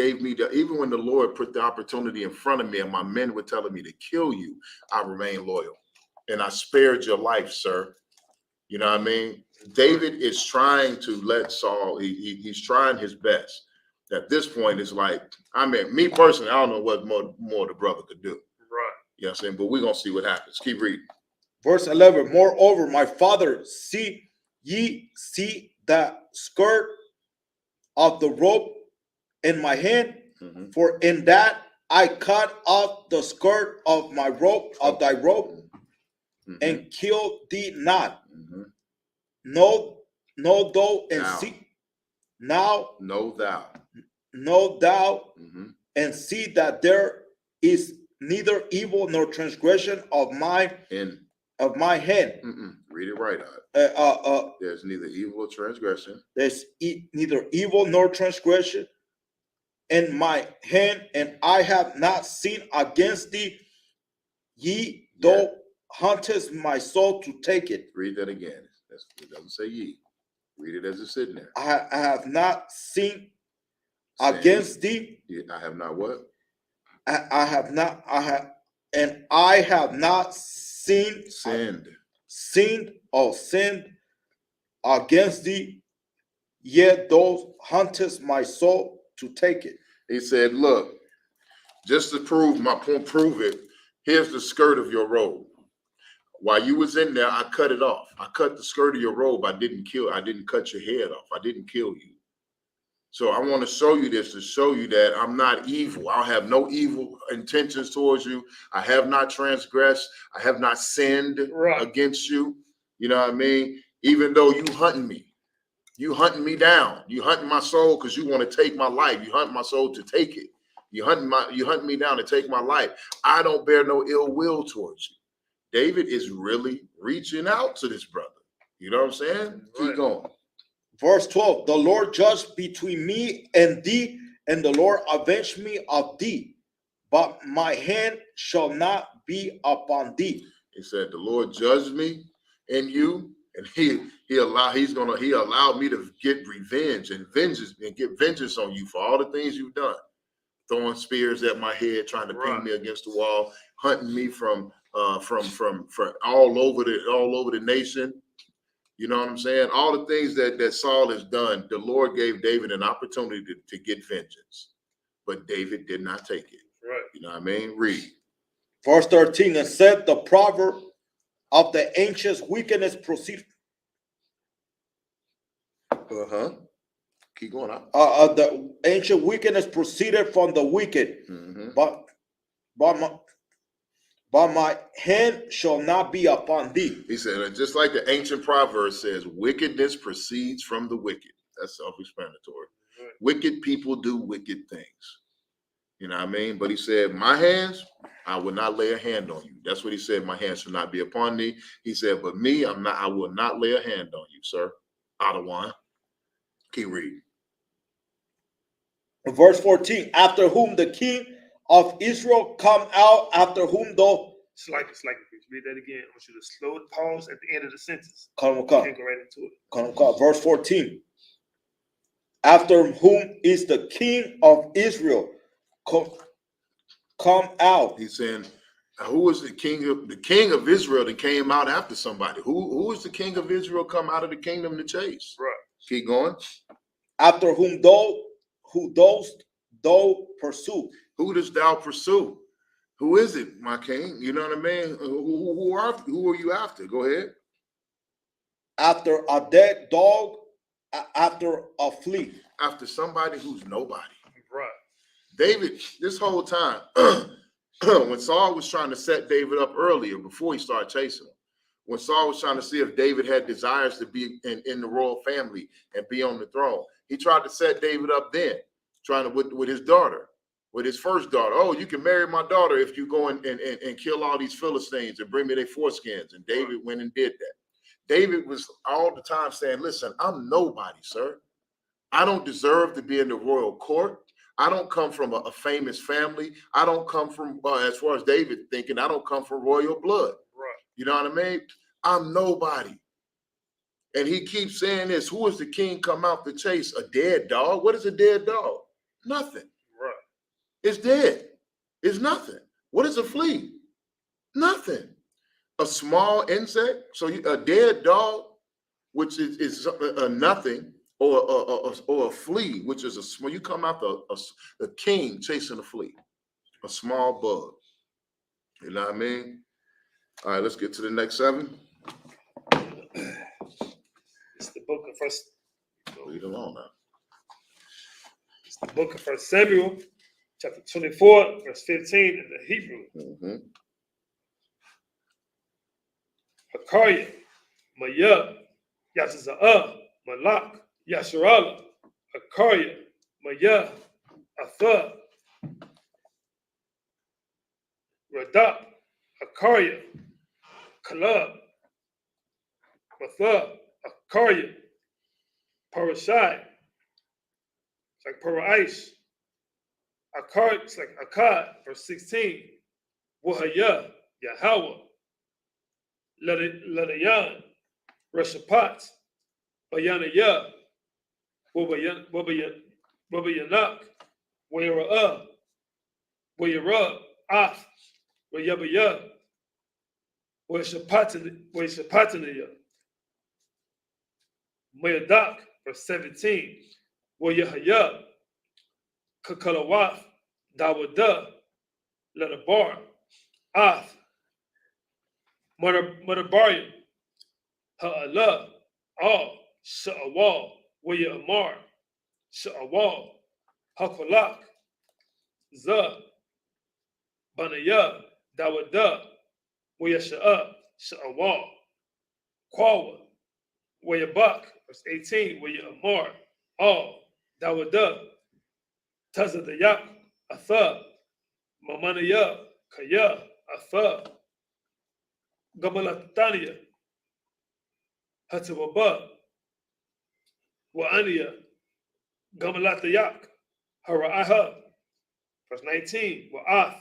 put the opportunity in front of me and my men were telling me to kill you, I remain loyal. And I spared your life, sir. You know what I mean? David is trying to let Saul, he's trying his best. At this point, it's like, I mean, me personally, I don't know what more the brother could do. Right. You know what I'm saying? But we're going to see what happens. Keep reading. Verse 11. Moreover, my father, see the skirt of the robe in my hand, Mm-hmm. for in that I cut off the skirt of my robe, of thy robe, Mm-hmm. and killed thee not. Mm-hmm. Know thou and Now. see. Now Know thou. know thou Mm-hmm. and see that there is neither evil nor transgression of my hand. Read it right out. There's neither evil or transgression. There's neither evil nor transgression in my hand, and I have not sinned against thee. Ye thou huntest my soul to take it. Read that again. It doesn't say ye. Read it as it's sitting there. I have not sinned against thee. I have not what? I have not sinned against thee, yet thou huntest my soul to take it. He said, look, just to prove it, here's the skirt of your robe. While you was in there, I cut it off. I cut the skirt of your robe. I didn't cut your head off. I didn't kill you. So I want to show you this to show you that I'm not evil. I have no evil intentions towards you. I have not transgressed. I have not sinned against you. You know what I mean? Even though you hunting me down. You hunting my soul because you want to take my life. You hunt my soul to take it. You hunting me down to take my life. I don't bear no ill will towards you. David is really reaching out to this brother. You know what I'm saying? Right. Keep going. Verse 12, the Lord judged between me and thee, and the Lord avenged me of thee. but my hand shall not be upon thee. He said, the Lord judged me and you, and he allowed me to get revenge and get vengeance on you for all the things you've done. Throwing spears at my head, trying to pin me against the wall, hunting me from all over the nation. You know what I'm saying? All the things that Saul has done, the Lord gave David an opportunity to get vengeance. But David did not take it. Right. You know what I mean? Read. Verse 13, and said the proverb of the ancients, wickedness proceed. Keep going out. The ancient wickedness proceeded from the wicked, but my hand shall not be upon thee. He said, just like the ancient proverb says, wickedness proceeds from the wicked. That's self-explanatory. Right. Wicked people do wicked things. You know what I mean? But he said, my hands, I will not lay a hand on you. That's what he said. My hands shall not be upon thee. He said, but me, I will not lay a hand on you, sir. Out of one. Keep reading. Verse 14, after whom the king of Israel come out, after whom though. It's like read that again. I want you to slow it, pause at the end of the sentence. Come. Go right into it. Verse 14. After whom is the king of Israel come out. He's saying, who is the king of Israel that came out after somebody? Who is the king of Israel come out of the kingdom to chase? Right. Keep going. After whom thou pursue. Who does thou pursue? Who is it, my king? You know what I mean? Who are you after? Go ahead. After a dead dog, after a flea. After somebody who's nobody. Right. David, this whole time, when Saul was trying to set David up earlier, before he started chasing him, when Saul was trying to see if David had desires to be in the royal family and be on the throne, he tried to set David up then, trying to with his daughter. With his first daughter. Oh, you can marry my daughter if you go and kill all these Philistines and bring me their foreskins. And David went and did that. David was all the time saying, listen, I'm nobody, sir. I don't deserve to be in the royal court. I don't come from a famous family. I don't come from, as far as David thinking, I don't come from royal blood. Right. You know what I mean? I'm nobody. And he keeps saying this. Who is the king come out to chase? A dead dog? What is a dead dog? Nothing. Right. It's dead. It's nothing. What is a flea? Nothing. A small insect. So a dead dog, which is a nothing, or a flea, which is a small. You come out a king chasing a flea, a small bug. You know what I mean? All right, let's get to the next 7. It's the book of First. Leave it alone now. It's the book of First Samuel. Chapter 24, verse 15 in the Hebrew. Hakariah, Maya, Yashaza'ah, Malak, Yasharala, Hakariah, Maya, Atha, Radak, Hakariah, Kalab, Matha, Hakariah, Parashai. It's like Paraish. Akkad, it's like Akkad, verse 16. Wahaya, Yahweh, Ladayan, Reshapat, Bayanaya, Wabayanak, Wayara, Wayara, Af, Wayabaya, Wayshapatania, Mayadak, verse 17. Wayahaya, Kakalawaf, Dawada, Ladabar, Ath, Madabaria, Ha'ala, Al, Sha'awal, Waya Amar, Sha'awal, Hakolak, Za, Banaya, Dawada, Waya Sha'a, Sha'awal, Kwawa, Waya Bak, verse 18, Waya Amar, Al, Dawada, Tazadayak, Atha, Mamanaya, Kaya, Atha, Gamalatania, Hatawaba, Wa'ania, Gamalatayak, Hara'aha, verse 19, Wa'ath,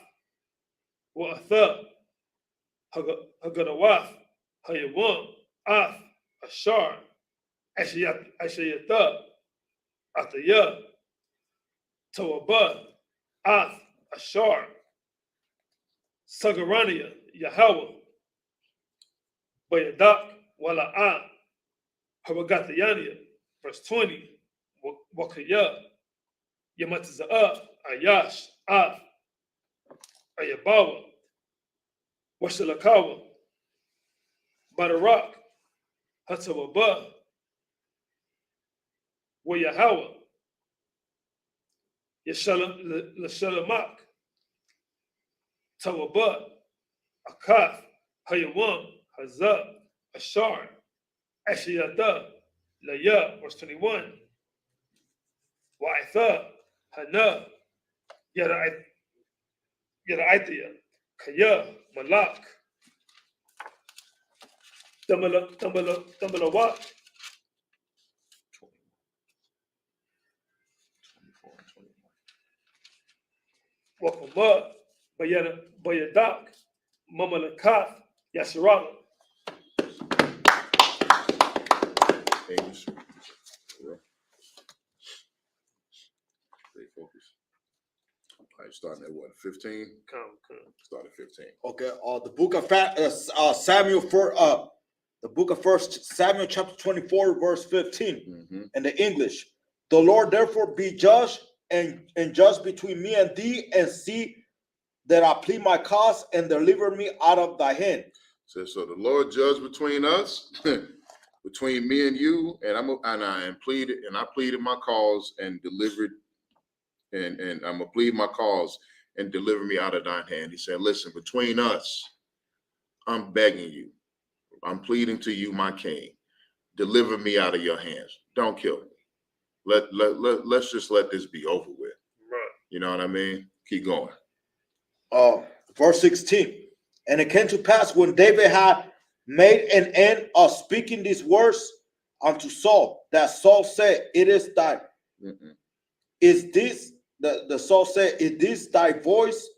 Wa'atha, Hagadawath, Hayawam, Ath, Ashar, Ashayatha, Athaya, Tawabah, Ath, Ashar, Sagarania, Yahweh, Bayadak, Wala'ah, Habagathayania, verse 20, Wakaya, Yamataza'ah, Ayash, Ath, Ayabawa, Washalakawa, Badarak, Hatawabah, Wayahawa, Yashalamak, Tawabah, Akath, Hayawam, Hazah, Ashar, Ashiyatha, Laya, verse 21, Wa'itha, Hana, Yada'ithia, Kaya, Malak, Tambalawat, Wakamah, Bayadak, Mamalakath, Yasharala. English. Stay focused. All right, starting at what? 15. Start at 15. Okay. The book of Samuel the book of 1 Samuel chapter 24 verse 15 in the English. The Lord therefore be judge and judge between me and thee, and see that I plead my cause and deliver me out of thy hand. So the Lord judged between us, between me and you, and I pleaded my cause and delivered, and I'm gonna plead my cause and deliver me out of thine hand. He said, listen, between us, I'm begging you, I'm pleading to you, my king, deliver me out of your hands. Don't kill me. Let's just let this be over with. Right. You know what I mean? Keep going. Verse 16. And it came to pass when David had made an end of speaking these words unto Saul, that Saul said, it is thy, is this, the Saul said, is this thy voice,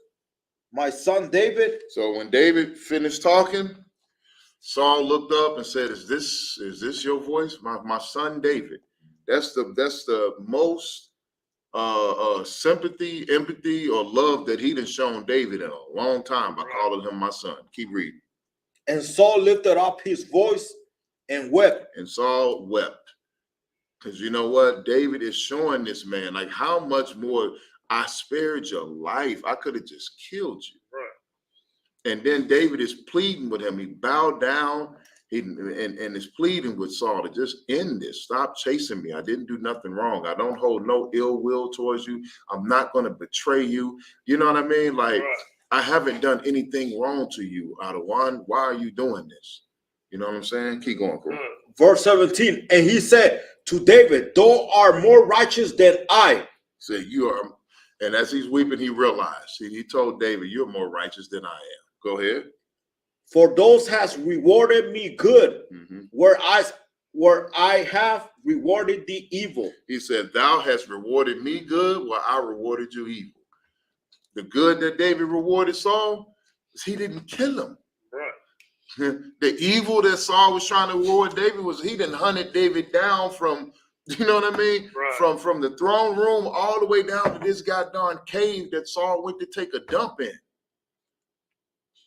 my son David? So when David finished talking, Saul looked up and said, is this your voice? My son David. That's the most sympathy, empathy, or love that he done shown David in a long time by calling him my son. Keep reading. And Saul lifted up his voice and wept. And Saul wept. Because you know what? David is showing this man, like, how much more I spared your life. I could have just killed you. Right. And then David is pleading with him. He bowed down and is pleading with Saul to just end this. Stop chasing me. I didn't do nothing wrong. I don't hold no ill will towards you. I'm not going to betray you. You know what I mean? Like, Right. I haven't done anything wrong to you, Adawan. Why are you doing this? You know what I'm saying? Keep going, bro. Verse 17. And he said to David, thou art more righteous than I. Say, you are. And as he's weeping, he realized. He told David, you're more righteous than I am. Go ahead. For those has rewarded me good, where I have rewarded thee evil. He said, thou hast rewarded me good, while I rewarded you evil. The good that David rewarded Saul is he didn't kill him. Right. The evil that Saul was trying to reward David was he done hunted David down from, you know what I mean? Right. From the throne room all the way down to this goddamn cave that Saul went to take a dump in.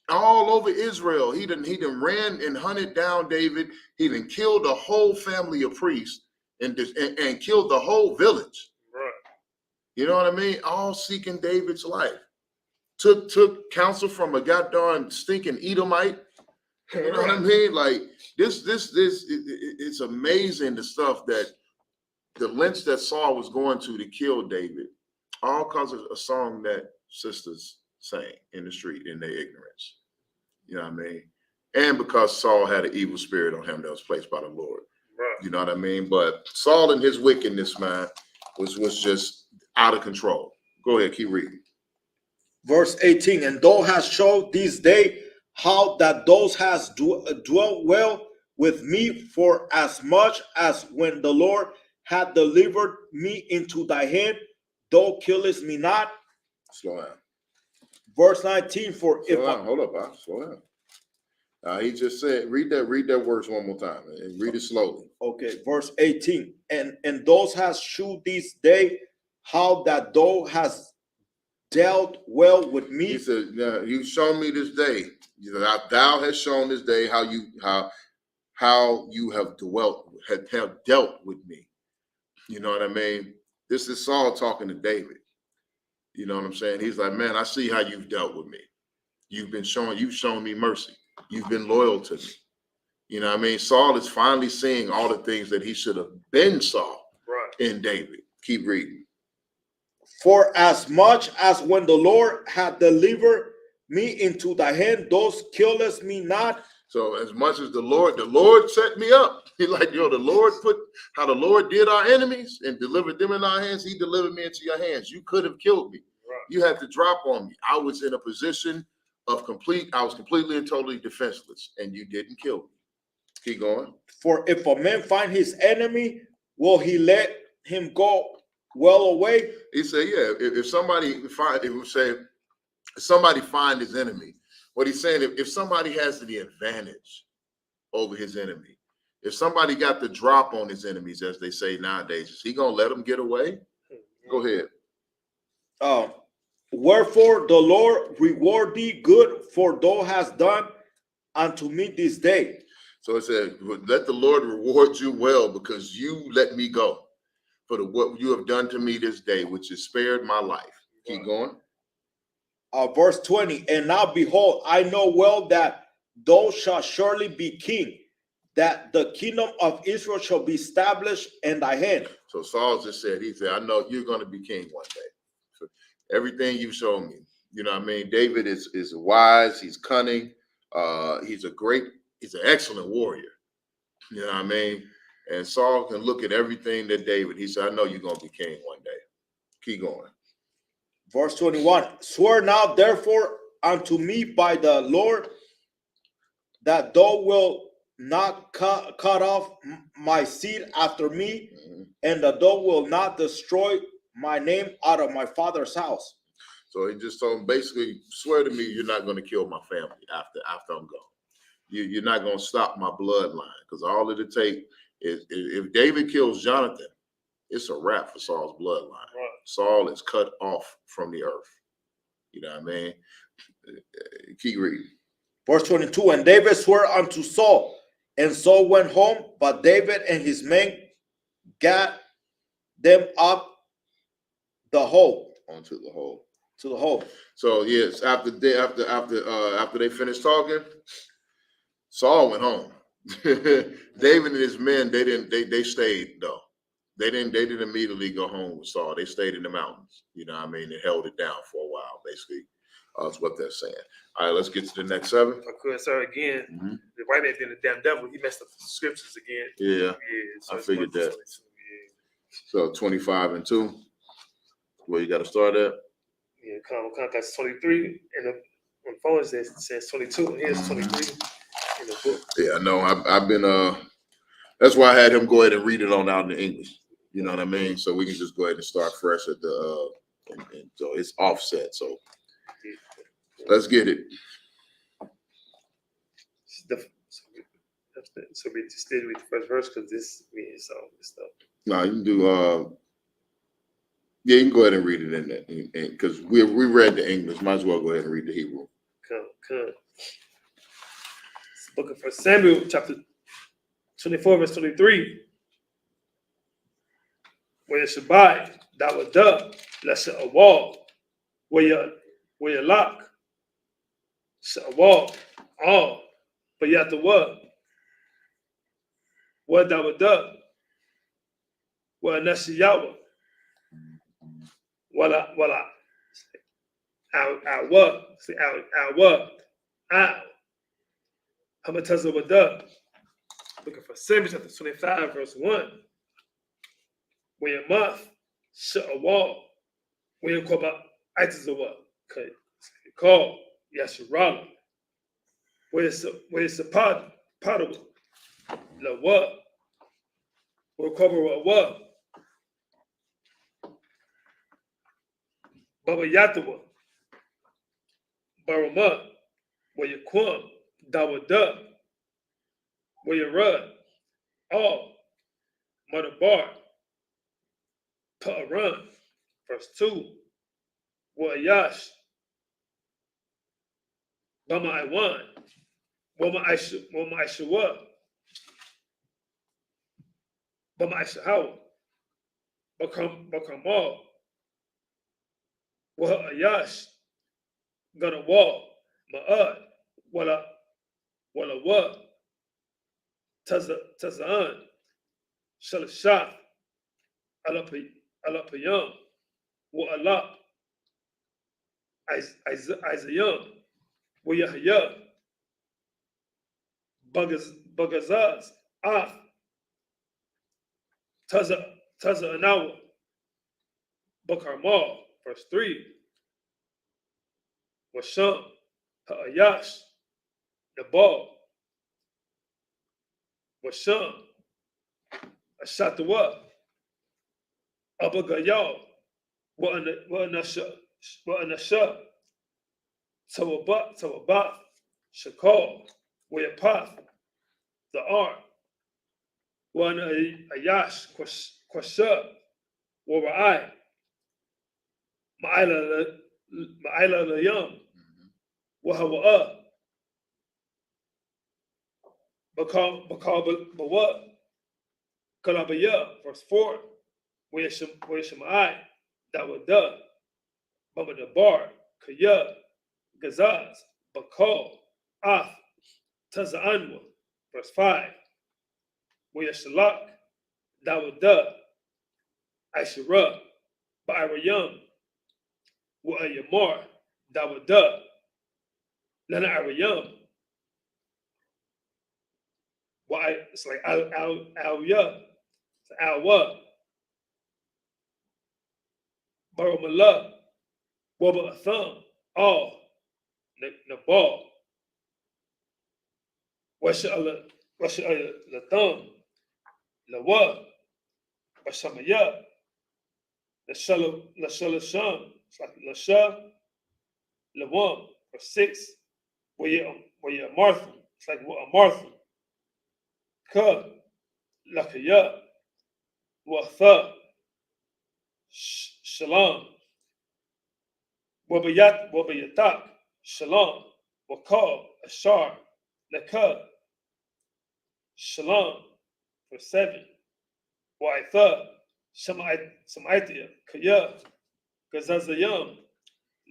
All over Israel, he done ran and hunted down David. He done killed the whole family of priests and killed the whole village. Right. You know what I mean? All seeking David's life. Took counsel from a goddamn stinking Edomite. You know what I mean? Like this, it's amazing the stuff that the lengths that Saul was going to kill David, all because of a song that sisters sang in the street in their ignorance. You know what I mean? And because Saul had an evil spirit on him that was placed by the Lord. Right. You know what I mean? But Saul and his wickedness, man, was just out of control. Go ahead, keep reading. Verse 18. And thou hast showed this day how that those has dwelt well with me, for as much as when the Lord had delivered me into thy hand, thou killest me not. Slow down. verse 19, for if Slow down. Hold up, slow down. He just said, read that verse one more time and read it slowly. Okay, verse 18. And those has shewed this day how that thou hast dealt well with me. He said, now you've shown me this day. Thou hast shown this day how you have dealt with me. You know what I mean? This is Saul talking to David. You know what I'm saying? He's like, man, I see how you've dealt with me. You've shown me mercy. You've been loyal to me. You know what I mean? Saul is finally seeing all the things that he should have been saw in David. Keep reading. For as much as when the Lord had delivered me into thy hand, those killest me not. So as much as the Lord set me up. He like, the Lord how the Lord did our enemies and delivered them in our hands. He delivered me into your hands. You could have killed me. Right. You had to drop on me. I was in a position I was completely and totally defenseless, and you didn't kill me. Keep going. For if a man find his enemy, will he let him go well away? He said, yeah, if somebody find his enemy, what he's saying, if somebody has the advantage over his enemy, if somebody got the drop on his enemies, as they say nowadays, is he gonna let them get away? Go ahead. Wherefore the Lord reward thee good, for thou hast done unto me this day. So it said, let the Lord reward you well, because you let me go for what you have done to me this day, which has spared my life. Keep going. Verse 20, and now behold, I know well that thou shalt surely be king, that the kingdom of Israel shall be established in thy hand. So Saul just said, I know you're going to be king one day. So everything you've shown me, you know what I mean? David is wise, he's cunning, he's an excellent warrior. You know what I mean? And Saul can look at everything that David, he said, I know you're going to be king one day. Keep going. Verse 21, swear now therefore unto me by the Lord that thou wilt not cut off my seed after me, and that thou wilt not destroy my name out of my father's house. So he just told him, basically, swear to me you're not going to kill my family after I'm gone. You're not going to stop my bloodline, because all it'll take is if David kills Jonathan, it's a wrap for Saul's bloodline. Right. Saul is cut off from the earth. You know what I mean? Keep reading. Verse 22, and David swore unto Saul, and Saul went home, but David and his men got them up the hole. Onto the hole. To the hole. So yes, after they finished talking, Saul went home. David and his men, they stayed though. They didn't immediately go home with Saul. They stayed in the mountains. You know what I mean? They held it down for a while, basically. That's what they're saying. All right, let's get to the next 7. If I could, sir, again, the white man being the damn devil, he messed up the scriptures again. Yeah, so I figured that. So 25 and 2, where you got to start at? Yeah, Conquest 23, and on the phone it says 22. Here's 23 in the book. Yeah, I know. I've been that's why I had him go ahead and read it on out in English. You know what I mean? So we can just go ahead and start fresh at the and so it's offset. So let's get it. So we just did read the first verse because this means all this stuff. No, you can do yeah, you can go ahead and read it in that because we read the English. Might as well go ahead and read the Hebrew. Come. Book of 1 Samuel, chapter 24, verse 23. Where you Shabbat, that was done, let's set a wall. Where you lock, set a wall. Oh, but you have to what? What that was done? Well, that's Yahweh. What? Our what? See, our what? How many times it was done? Looking for Samuel chapter 25, verse 1. When your mouth shut a wall, when you call about items of what? Call Yasharala. When it's a pot of the what? We'll cover what? Baba Yatawa. Barama, Wayaquam, Dawada, Wayarud, all, Madabar, Pa'aran, verse 2, Wayash, Bama Iwan, Wama Aishawa, Bama Aishahawa, Bakamal, Waha Ayash, Gonna wall, Ma'ad, Wala Wa, Tazaan, Shalashah, Alapayam, Wa'ala, Isaiah, Wayahya, Bagazaz, Taza Anawa, Bakarmal, verse 3, Washam, Ha'ayash, Nabal, Washam, Ashatawa, Abagayal, Wa'anasha, Tawabath, Shakal, Wayapath, the Ark, Wa'anayash, Kwasha, Wara'ai, Ma'ila Layam, Wahawa'a, Bakal Bawa, Kalabaya, verse 4, Wayashamai, Dawada, Bamadabar, Kaya, Gazaz, Bakal, Taza'anwa, verse 5, Wayashalak, Dawada, Aishara, Ba'arayam, Wa'ayamar, Dawada, Lana Arayam, it's like Al-Ya, Al-Wa, Baramala, Waba Atham, All, Nabal, Washa Latham, Lawa, Washamaya, Lashalasham, it's like Lasha, Lawam, or 6, where you Martha, it's like Martha, Ka, Lakaya, Watha, Shalom, Wabayatak, Shalom, Wakal, Ashar, Laka, Shalom, for 7, Waitha, Samaitia, Kaya, Gazazayam,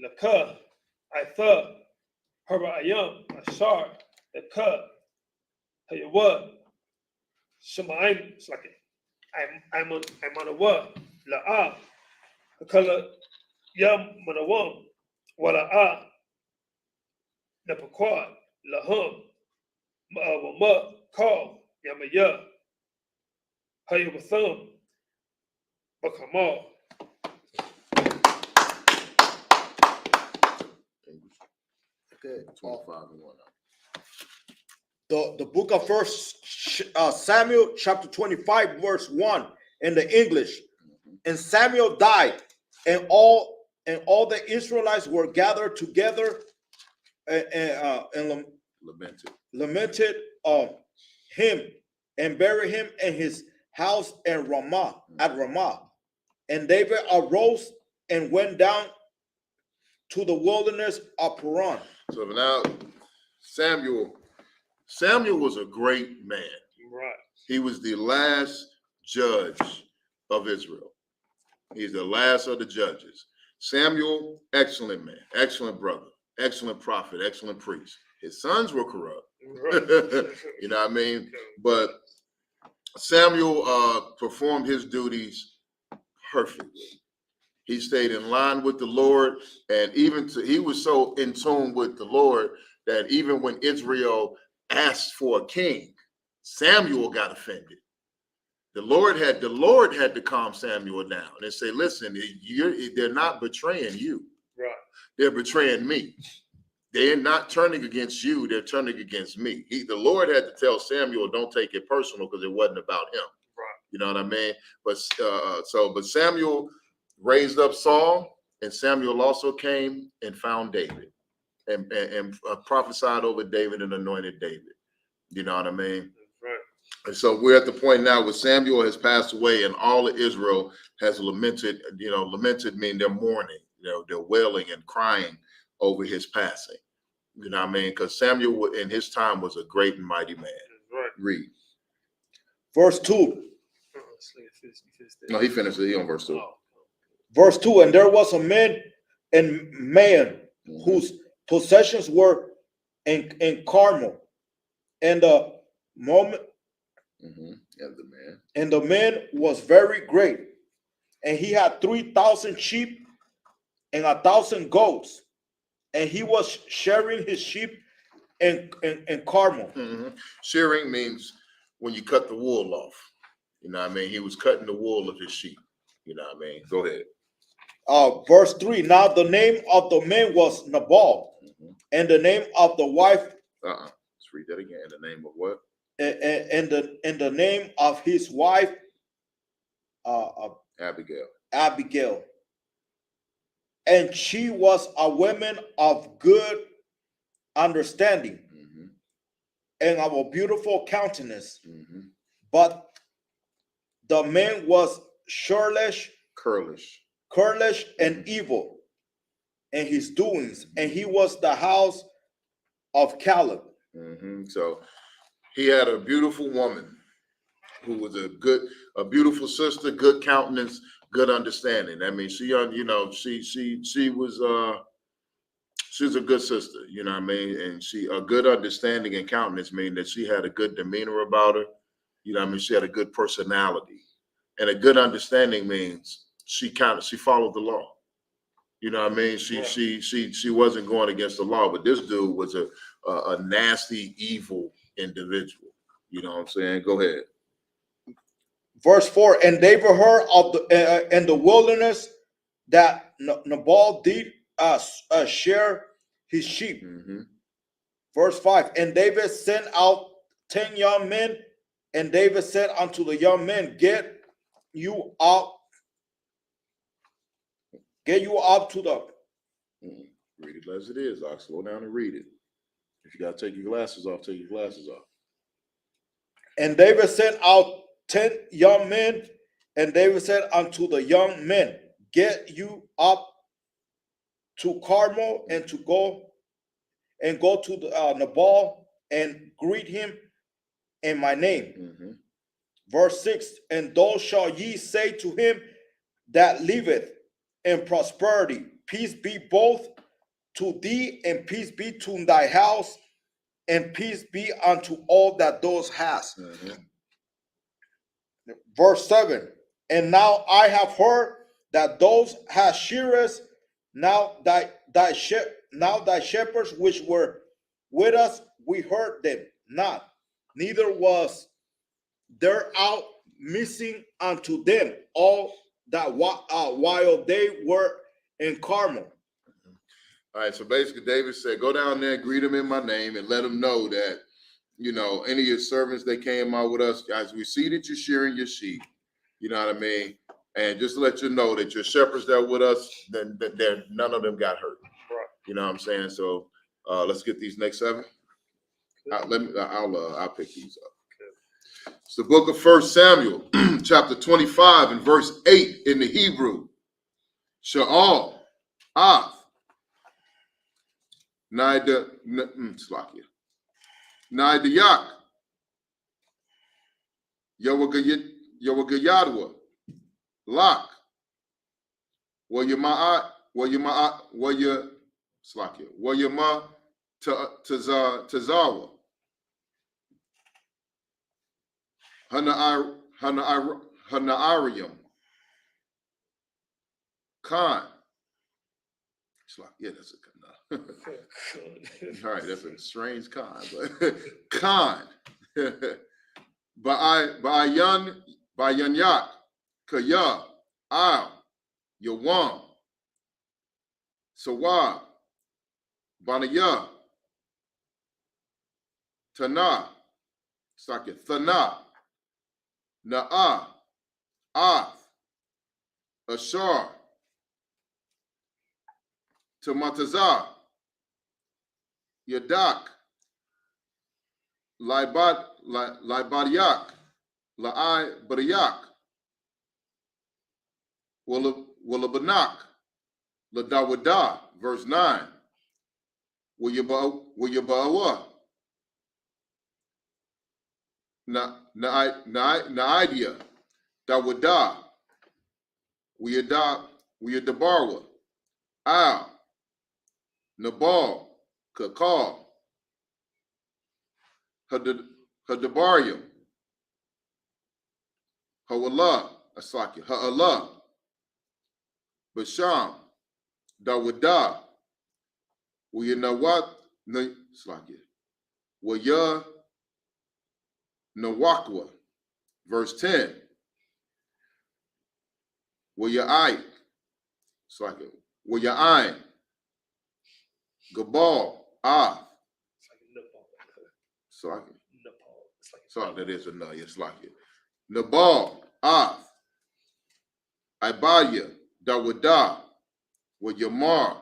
Laka, Aitha, Harayam, Ashar, Laka, Hayawa, Shemaim, it's like I'm on a what? La'a, Akala Yam Manawam, Wala'a, Napaqua, Lahum, Ma'awama, Call, Yamaya, Hayawatham, Bakamal. Okay. 25 and 1. The book of First Samuel, chapter 25, verse 1 in the English. And Samuel died, and all the Israelites were gathered together and lamented him and buried him in his house in Ramah at Ramah. And David arose and went down to the wilderness of Paran. So now Samuel was a great man. Right. He was the last judge of Israel. He's the last of the judges. Samuel, excellent man, excellent brother, excellent prophet, excellent priest. His sons were corrupt. Right. You know what I mean? But Samuel performed his duties perfectly. He stayed in line with the Lord, and he was so in tune with the Lord that even when Israel asked for a king, Samuel got offended. The Lord had to calm Samuel down and say, "Listen, they're not betraying you. Right. They're betraying me. They're not turning against you. They're turning against me." The Lord had to tell Samuel, "Don't take it personal," because it wasn't about him. Right. You know what I mean? But Samuel raised up Saul, and Samuel also came and found David. and prophesied over David and anointed David. You know what I mean? Right. And so we're at the point now where Samuel has passed away and all of Israel has lamented, lamented mean they're mourning, they're wailing and crying over his passing. You know what I mean? Because Samuel in his time was a great and mighty man. Right. Read. Verse 2. No, he finished it. He on verse 2. Oh. Verse 2. And there was a man in Maon whose possessions were in Carmel. And the moment and the man was very great, and he had 3,000 sheep and 1,000 goats, and he was sharing his sheep in Carmel. Shearing means when you cut the wool off. You know what I mean? He was cutting the wool of his sheep. You know what I mean? Go ahead. Verse 3. Now the name of the man was Nabal, and the name of the wife. Let's read that again. The name of what? And the name of his wife, Abigail. And she was a woman of good understanding and of a beautiful countenance. But the man was churlish and evil in his doings, and he was the house of Caleb. So he had a beautiful woman who was a beautiful sister, good countenance, good understanding. I mean, she was a good sister, you know what I mean? And a good understanding and countenance mean that she had a good demeanor about her. You know what I mean? She had a good personality. And a good understanding means she followed the law. You know what I mean? She wasn't going against the law, but this dude was a nasty, evil individual. You know what I'm saying? Go ahead. Verse 4. And David heard of in the wilderness that Nabal did share his sheep. Verse 5. And David sent out 10 young men, and David said unto the young men, Get you up to the. Read it as it is. I'll slow down and read it. If you got to take your glasses off, take your glasses off. And David sent out 10 young men, and David said unto the young men, Get you up to Carmel and go to the Nabal and greet him in my name. Verse 6. And thus shall ye say to him that liveth in prosperity, Peace be both to thee, and peace be to thy house, and peace be unto all that thou hast. Verse 7. And now I have heard that those hast shearers, now thy shepherds which were with us, we heard them not, neither was there out missing unto them all that while they were in Carmel. All right, so basically David said, go down there, greet them in my name, and let them know that, any of your servants that came out with us, guys, we see that you're shearing your sheep. You know what I mean? And just to let you know that your shepherds that are with us, then none of them got hurt. Right. You know what I'm saying? So let's get these next 7. I'll pick these up. It's the book of 1 Samuel, chapter 25 and verse 8 in the Hebrew. Sha'al, Av, Naidayak, Yawagayadwa, Lak, Wayama Tazawa, Hanaarium, Khan. Yeah, that's a all right, that's a strange Khan, but Khan. Bayanyak, Kaya, Al, Yawam, Sawab, Banaya, Tana, Thana, Na'a, Af, Ashar, Tamatazah, Yadak, Libadiak, La'ai Badayak, Wallabanak, Ladawada, verse 9. Wayabawa, Naidia, Dawada, Wayadabarwa, Al, Nabal, Kakal, Hadabaryam, Hawallah, Asaki, Ha'Allah, Basham, Dawada, Wayanawat, Slaki, Waya Nawakwa, verse 10. Wayai, Slaki, Wayai, Gabal, Slaki. Sorry, that is a no, it's like it. Nabal, Ibaya, Dawada, Wayamar,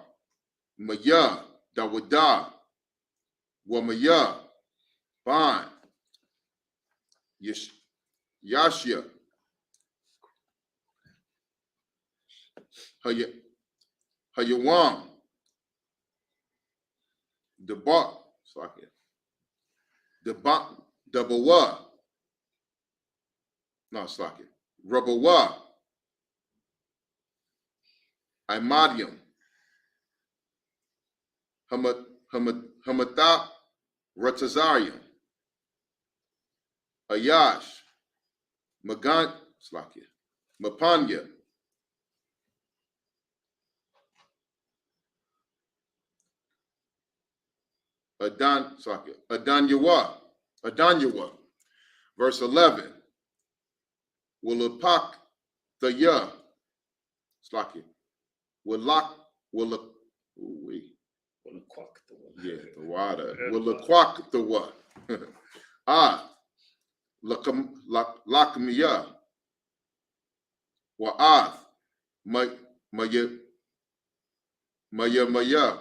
Maya, Dawada, Wamaya, Ban, Yashia, Hayawam, Deba, Dabawa, no, Slaki, Rabawa, Imadium, Hamata, Ratazarium, Ayash, Magan, Slaki, Mapanya, Adanyawa, verse 11. Willapak the ya, Slaki, Willak, yeah, the water, Willaquak the wa, Lakamiya, Wa'ath, Mayamaya,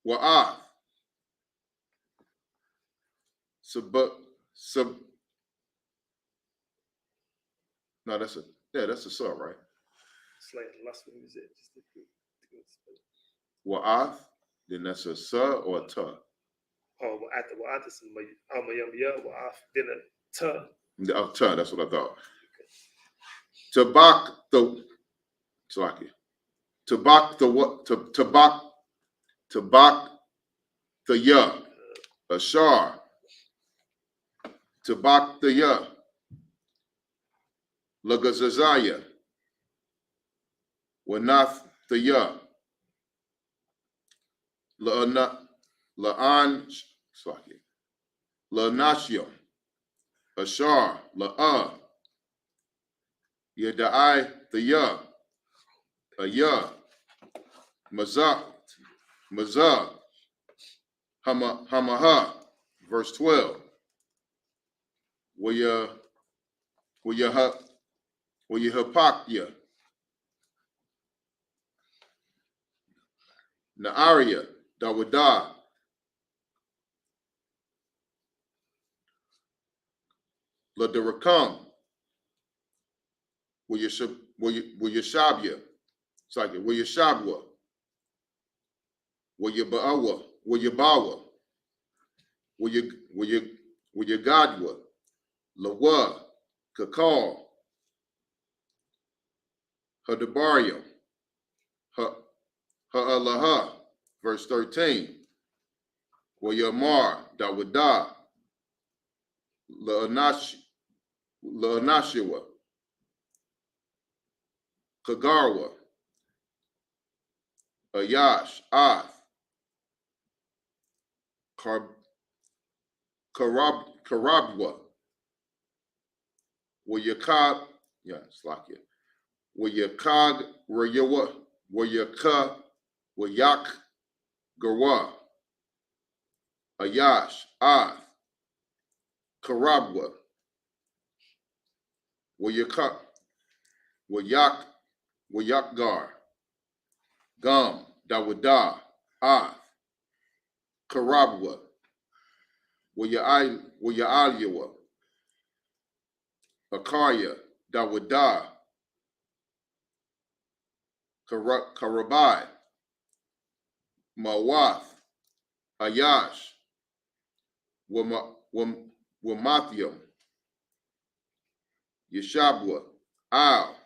Wa'ath, no, that's a sub, right? It's like the last one is it. Wa'ath, then that's a sa or a ta. Oh, Wa'ath is Mayamaya, Wa'ath, then a ta. Oh, ta, that's what I thought. Tabak the, Slaki. Tabak the what? Tabak the ya, Ashar. Tabak the ya, Lagazazaya, Wanath the ya, La'an, La'nashio, Ashar, La'a, Yadai the ya, Aya, Mazah, Hamaha, verse 12. Wayahapakya, Naaria, Dawada, Ladarakam, Wayashabya, Wayashabwa, Wayabawa, Wayagadwa, Lawa, Kakal, Hadabaryam, Ha'alaha, verse 13. Wayamar, Dawada, La'anashiwa, Kagarwa, Ayash, Ath, Karabwa, Wayakab, yeah, it's like it. Wayakag, Rayawa, Wayaka, Wayak, Garwa, Ayash, Ath, Karabwa, Wayakgar, Gum, Dawada, Ath, Karabwa, Wayaliwa, Akarya, Dawada, Karabai, Mawath, Ayash, Wamathium, Yeshabwa, Al,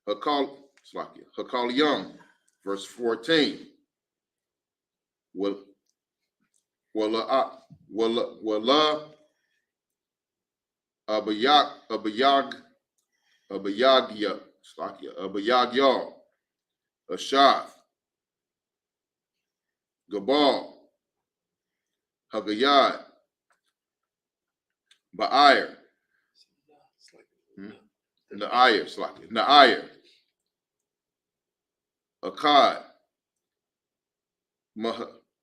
Hakalium, verse 14. Wala Abayagya, Ashath, Gabal, Hagayad, Ba'ir, Na'ir, Akkad,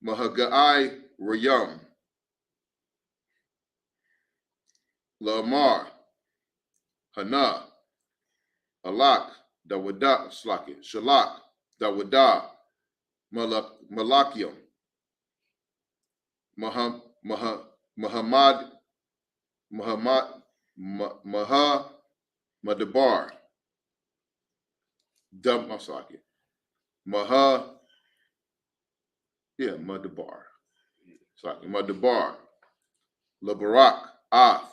Mahagai Rayam, Lamar, Hana, Alak, Dawada, Shalak, Dawada, Malakium, Muhammad, Madabar, Madabar, Labarak, Ath,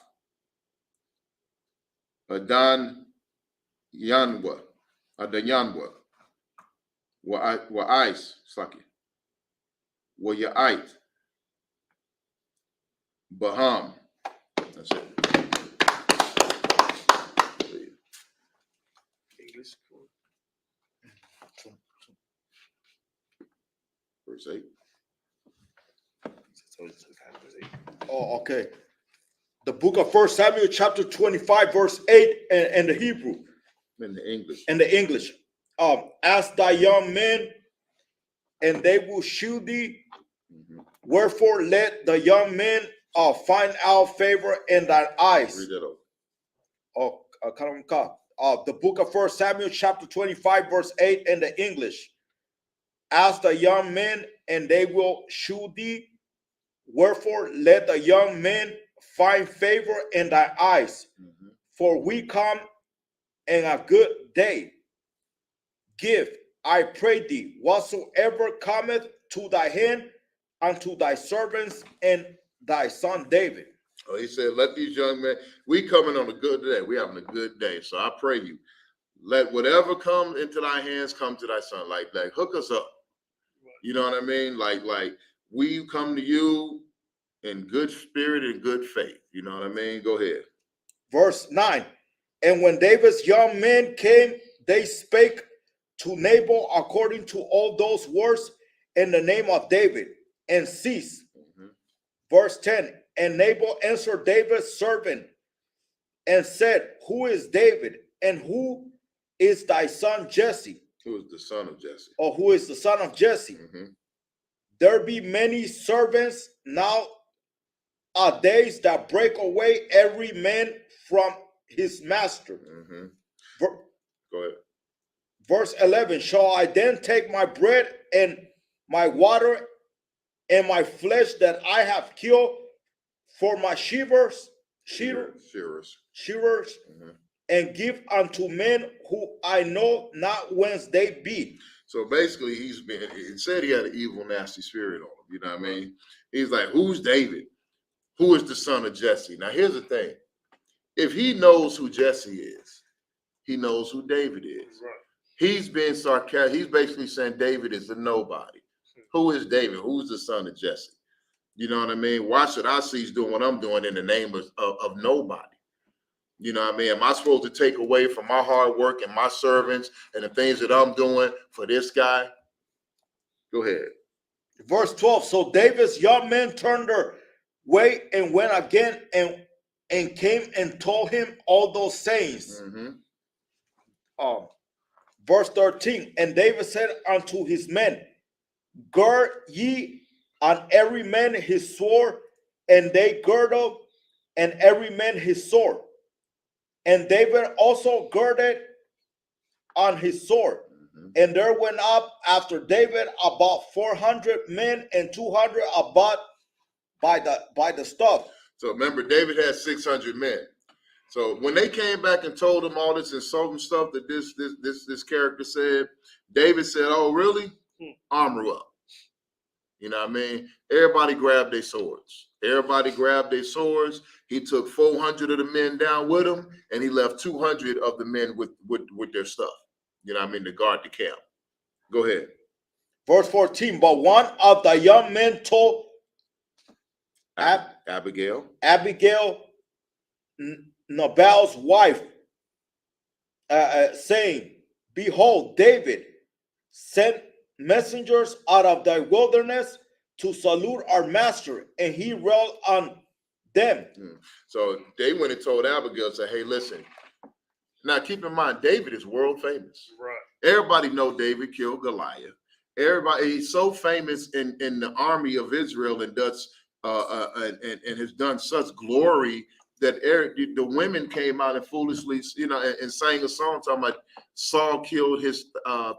Adanyanwa, Wa'ais, Wa'yait, Baham. That's it. English. Verse 8. Oh, okay. The book of 1 Samuel, chapter 25, verse 8, and the Hebrew. In the English. In the English. Ask thy young men, and they will shew thee. Wherefore let the young men find out favor in thine eyes. Read that over. The book of 1 Samuel, chapter 25, verse 8, in the English. Ask the young men, and they will shew thee. Wherefore let the young men find favor in thy eyes. For we come in a good day. Give, I pray thee, whatsoever cometh to thy hand, unto thy servants and thy son David. Oh, he said, let these young men, we coming on a good day. We having a good day. So I pray you, let whatever comes into thy hands come to thy son. Like hook us up. You know what I mean? Like we come to you in good spirit and good faith. You know what I mean? Go ahead. Verse 9. And when David's young men came, they spake to Nabal according to all those words in the name of David, and ceased. Verse 10. And Nabal answered David's servant and said, who is David, and who is thy son Jesse? Who is the son of Jesse? Or who is the son of Jesse? There be many servants now are days that break away every man from his master. Go ahead. Verse 11. Shall I then take my bread and my water and my flesh that I have killed for my shearers, and give unto men who I know not whence they be? So basically, he said he had an evil, nasty spirit on him. You know what I mean? He's like, who's David? Who is the son of Jesse? Now, here's the thing. If he knows who Jesse is, he knows who David is. Right. He's being sarcastic. He's basically saying David is a nobody. Who is David? Who's the son of Jesse? You know what I mean? Why should I cease doing what I'm doing in the name of nobody? You know what I mean? Am I supposed to take away from my hard work and my servants and the things that I'm doing for this guy? Go ahead. Verse 12. So David's young men turned their way and went again and came and told him all those sayings. Verse 13. And David said unto his men, gird ye on every man his sword, and they girded, and every man his sword. And David also girded on his sword. And there went up after David about 400 men and 200 about by the stuff. So remember, David had 600 men. So when they came back and told him all this insulting stuff that this character said, David said, "Oh, really? Armor up." You know what I mean? Everybody grabbed their swords. He took 400 of the men down with him, and he left 200 of the men with their stuff. You know what I mean? To guard the camp. Go ahead. Verse 14. But one of the young men told Abigail, Nabal's wife, saying, "Behold, David sent messengers out of the wilderness to salute our master, and he railed on them." So they went and told Abigail, said, "Hey, listen. Now keep in mind, David is world famous. Right. Everybody know David killed Goliath. He's so famous in the army of Israel and does and has done such glory that the women came out and foolishly, and sang a song talking about Saul killed his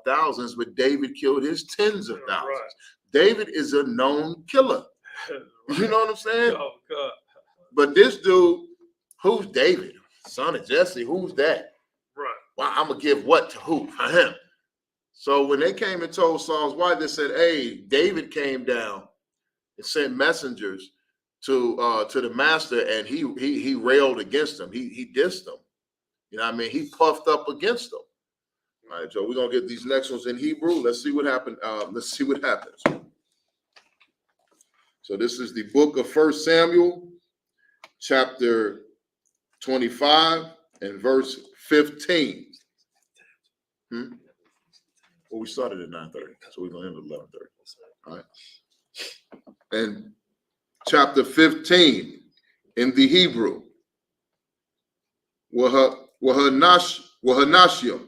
thousands, but David killed his tens of thousands. Right. David is a known killer. Right. You know what I'm saying? Oh, God. But this dude, who's David? Son of Jesse, who's that? Right. Well, I'm going to give what to who? For him. So when they came and told Saul's wife, they said, "Hey, David came down and sent messengers to the master, and he railed against him. He dissed him. You know what I mean? He puffed up against them." All right, so we're gonna get these next ones in Hebrew. Let's see what happened. Let's see what happens. So this is the book of 1 Samuel, chapter 25 and verse 15. Well, we started at 9:30, so we're gonna end at 11:30. All right. And chapter 15 in the Hebrew. Wahanashia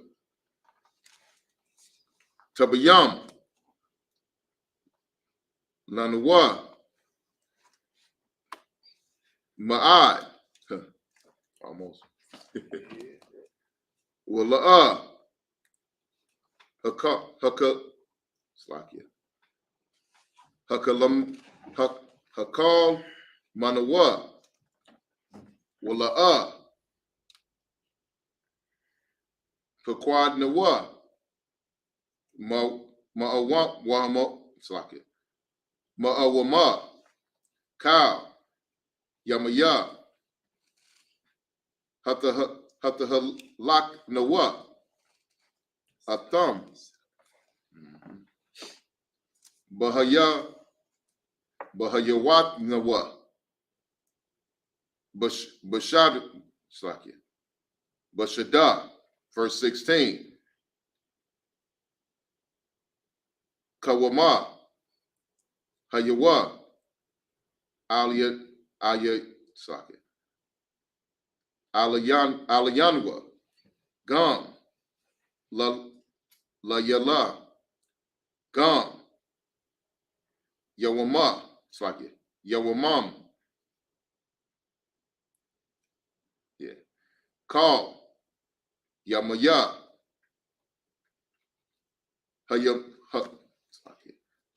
Tabayam Lanawa Ma'ad almost Wala'a Hakalam Hakal Manawa Wala'a Faquad Nawa Ma'awam Wahamo Slaki Ma'awama Cow Yamaya Hatahalak Nawa Atham Bahayawat Nawa Bashad Slaki Bashada, verse 16. Kawama Hayawa Aliyah Slaki Aliyanwa Gam La Yala Gam Yawama Slaki Yawamam. Yeah. Call Yamaya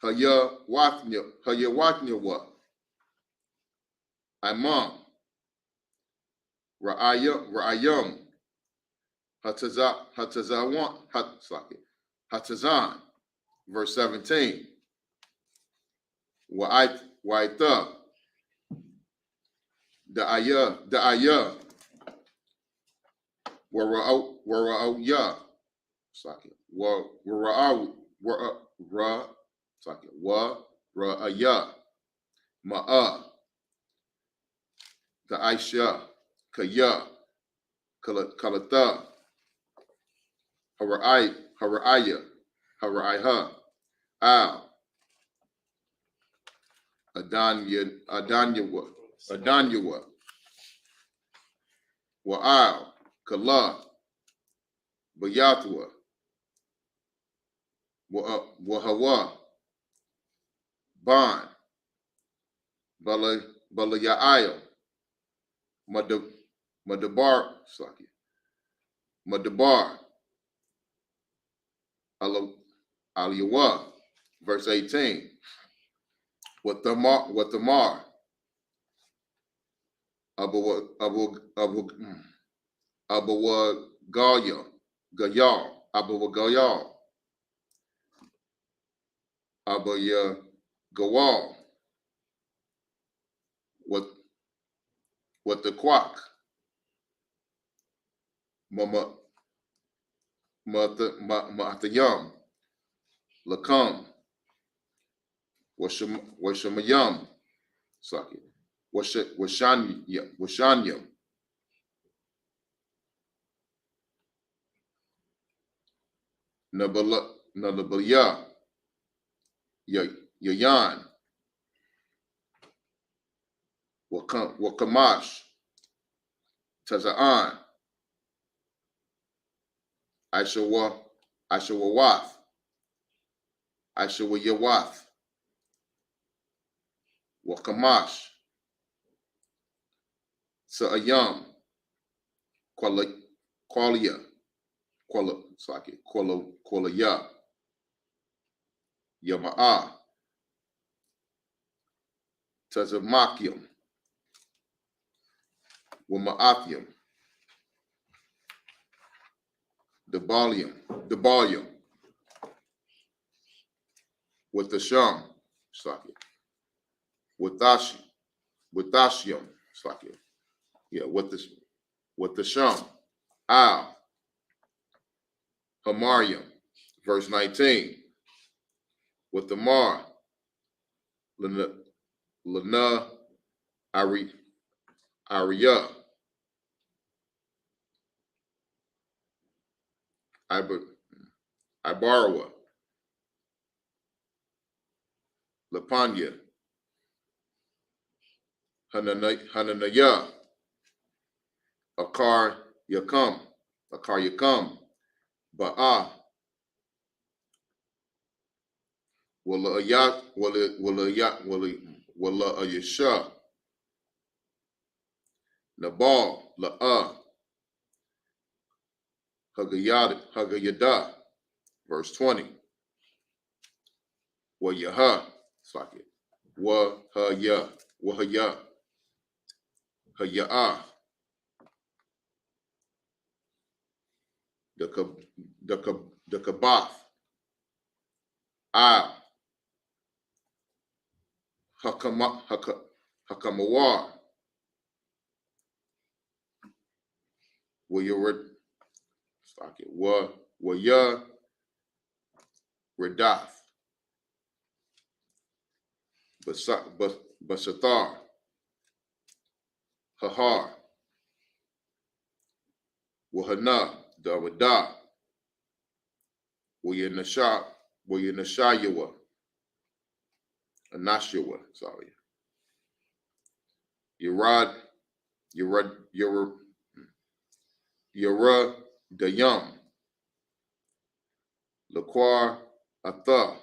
Hayawatnya Imam Ra'ayam Hatazan, verse 17. Wa'ita Da'aya Wara'awya Wara'aya Ma'a Da'aisha Kaya Kalata Haraiha Al Adanyawa Wa'al Kala Bayathwa Wahawa Ban Balaya'ayel Madabar Madabar Aliyawa, verse 18. What the mar, Abawa Gayal, Abaya Gawal, what the quack, Mama Matayam, Lakam, Washamayam, Saki, Washanyam, Nabaliya, Yayan, Wakamash, Tazaan, Aishawawath, Aishawayawath, Wakamash, Sa'ayam, Qualia, Qualia, Yama'a, Tazamakium, Wama'athium, Debalium, with the Sham, Withashium, yeah, with the Sham, Al, Hamarium, verse 19, with the Mar, Lana, Ariya, Ibarawa, Lapanya, Hananaya, Akar Yakam, Ba'a, Wala Ayasha, Nabal, La'a, Hagayada, verse 20. Wayaha, Wahaya, Haya'a, the Kabath, Hakamawar, Waya Redath, Basathar, Hahar, Wahana, Dawada, Wayanashayawa, Anashawa, Yarad Dayam, Laquar Atha,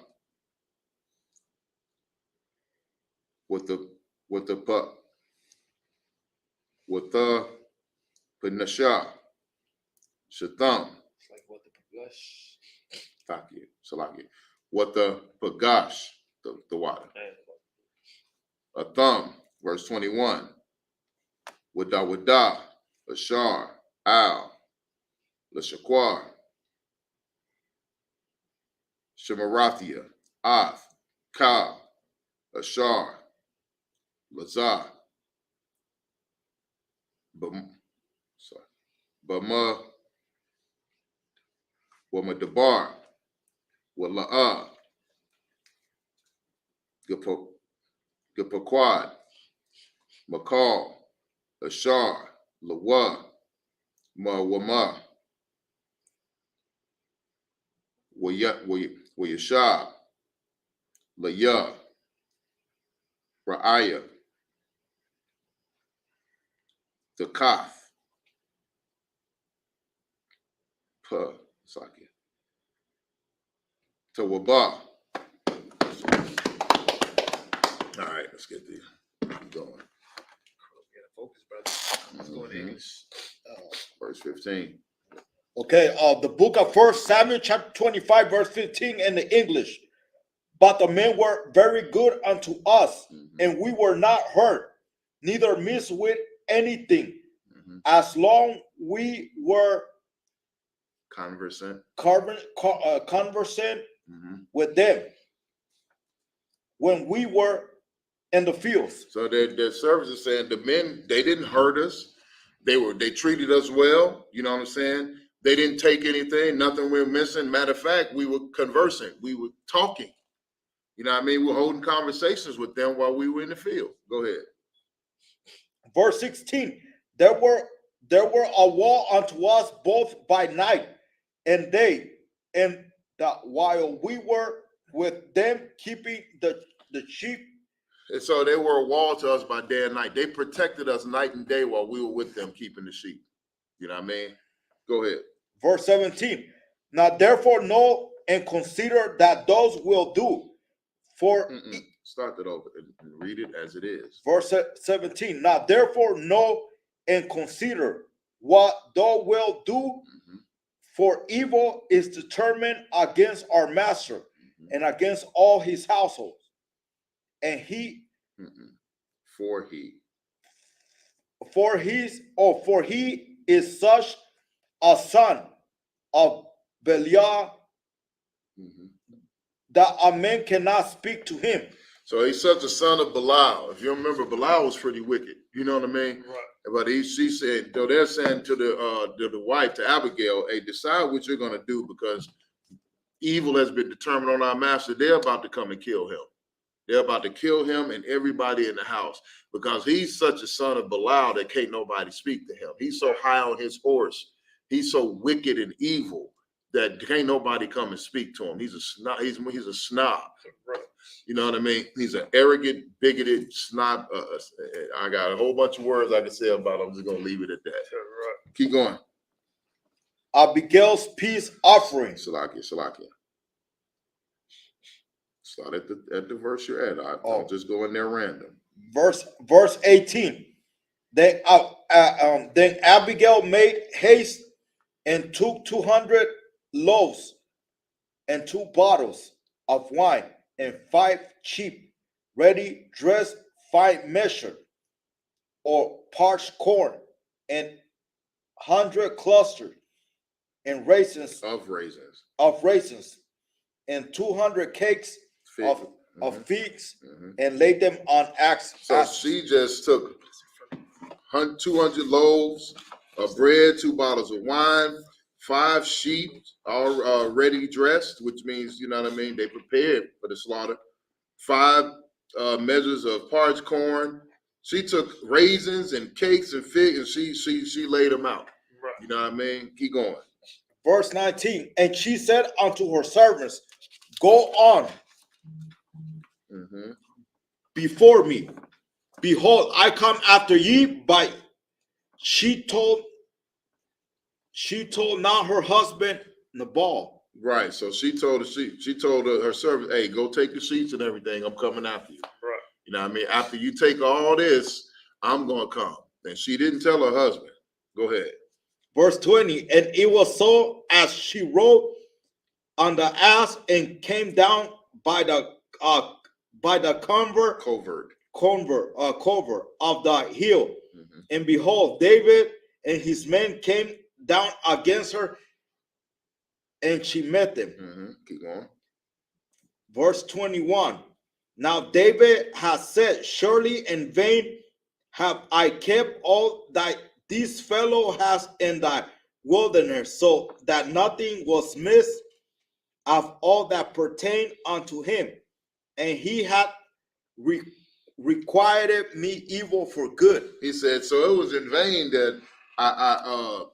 with the Panasha, Shatham, Salaki, what the Pagash, the water. A thumb, verse 21. Wada, Ashar, Al, Lashaquar, Shemarathia, Ath, Ka, Ashar, Lazar, Bama, Wamadabar, Wala'a, Gapaquad, Makal, Ashar, Lawa, Wama, Wayashab, Laya, Ra'aya, Takath, Tawaba. All right, let's get this going. Focus, brother. Let's go in English. Verse 15. Okay, the book of 1 Samuel chapter 25 verse 15 in the English. But the men were very good unto us, and we were not hurt, neither missed with anything, as long we were conversant with them when we were in the fields. So their service is saying the men, they didn't hurt us. They treated us well. You know what I'm saying? They didn't take anything, nothing we were missing. Matter of fact, we were conversing, we were talking. You know what I mean? We're holding conversations with them while we were in the field. Go ahead. Verse 16, there were a wall unto us both by night and day, and that while we were with them keeping the sheep. And so they were a wall to us by day and night. They protected us night and day while we were with them keeping the sheep. You know what I mean? Go ahead. Verse 17, now therefore know and consider that those will do. For start that over and read it as it is. Verse 17, now therefore know and consider what thou wilt do, for evil is determined against our master and against all his household. And he for he is such a son of Belial that a man cannot speak to him. So he's such a son of Belial. If you remember, Belial was pretty wicked. You know what I mean? Right. But she said, though they're saying to the wife, to Abigail, hey, decide what you're going to do, because evil has been determined on our master. They're about to come and kill him. They're about to kill him and everybody in the house, because he's such a son of Belial that can't nobody speak to him. He's so high on his horse. He's so wicked and evil that can't nobody come and speak to him. He's a snob. He's a snob. Right. You know what I mean? He's an arrogant, bigoted snob. I got a whole bunch of words I can say about him. I'm just gonna leave it at that. Right. Keep going. Abigail's peace offering. Salakia. Start at the verse you're at. I'll just go in there random. Verse 18. Then Abigail made haste and took 200 loaves and 2 bottles of wine and 5 sheep, ready dressed, fine measured, or parched corn, and 100 clusters and raisins of raisins, and 200 cakes of figs, mm-hmm. and laid them on axes. So she just took 200 loaves of bread, 2 bottles of wine, 5 sheep, all ready dressed, which means, you know what I mean, they prepared for the slaughter. 5 measures of parched corn. She took raisins and cakes and figs, and she laid them out. Right. You know what I mean? Keep going. Verse 19, and she said unto her servants, go on before me. Behold, I come after ye. But she told not her husband Nabal. Right. So she told her servant, hey, go take the sheets and everything. I'm coming after you. Right. You know what I mean? After you take all this, I'm gonna come. And she didn't tell her husband. Go ahead. Verse 20, and it was so as she rode on the ass and came down by the covert of the hill. And behold, David and his men came down against her, and she met them. Keep going. Verse 21, now David has said, surely in vain have I kept all that this fellow has in thy wilderness, so that nothing was missed of all that pertained unto him, and he had requited me evil for good. He said, so it was in vain that I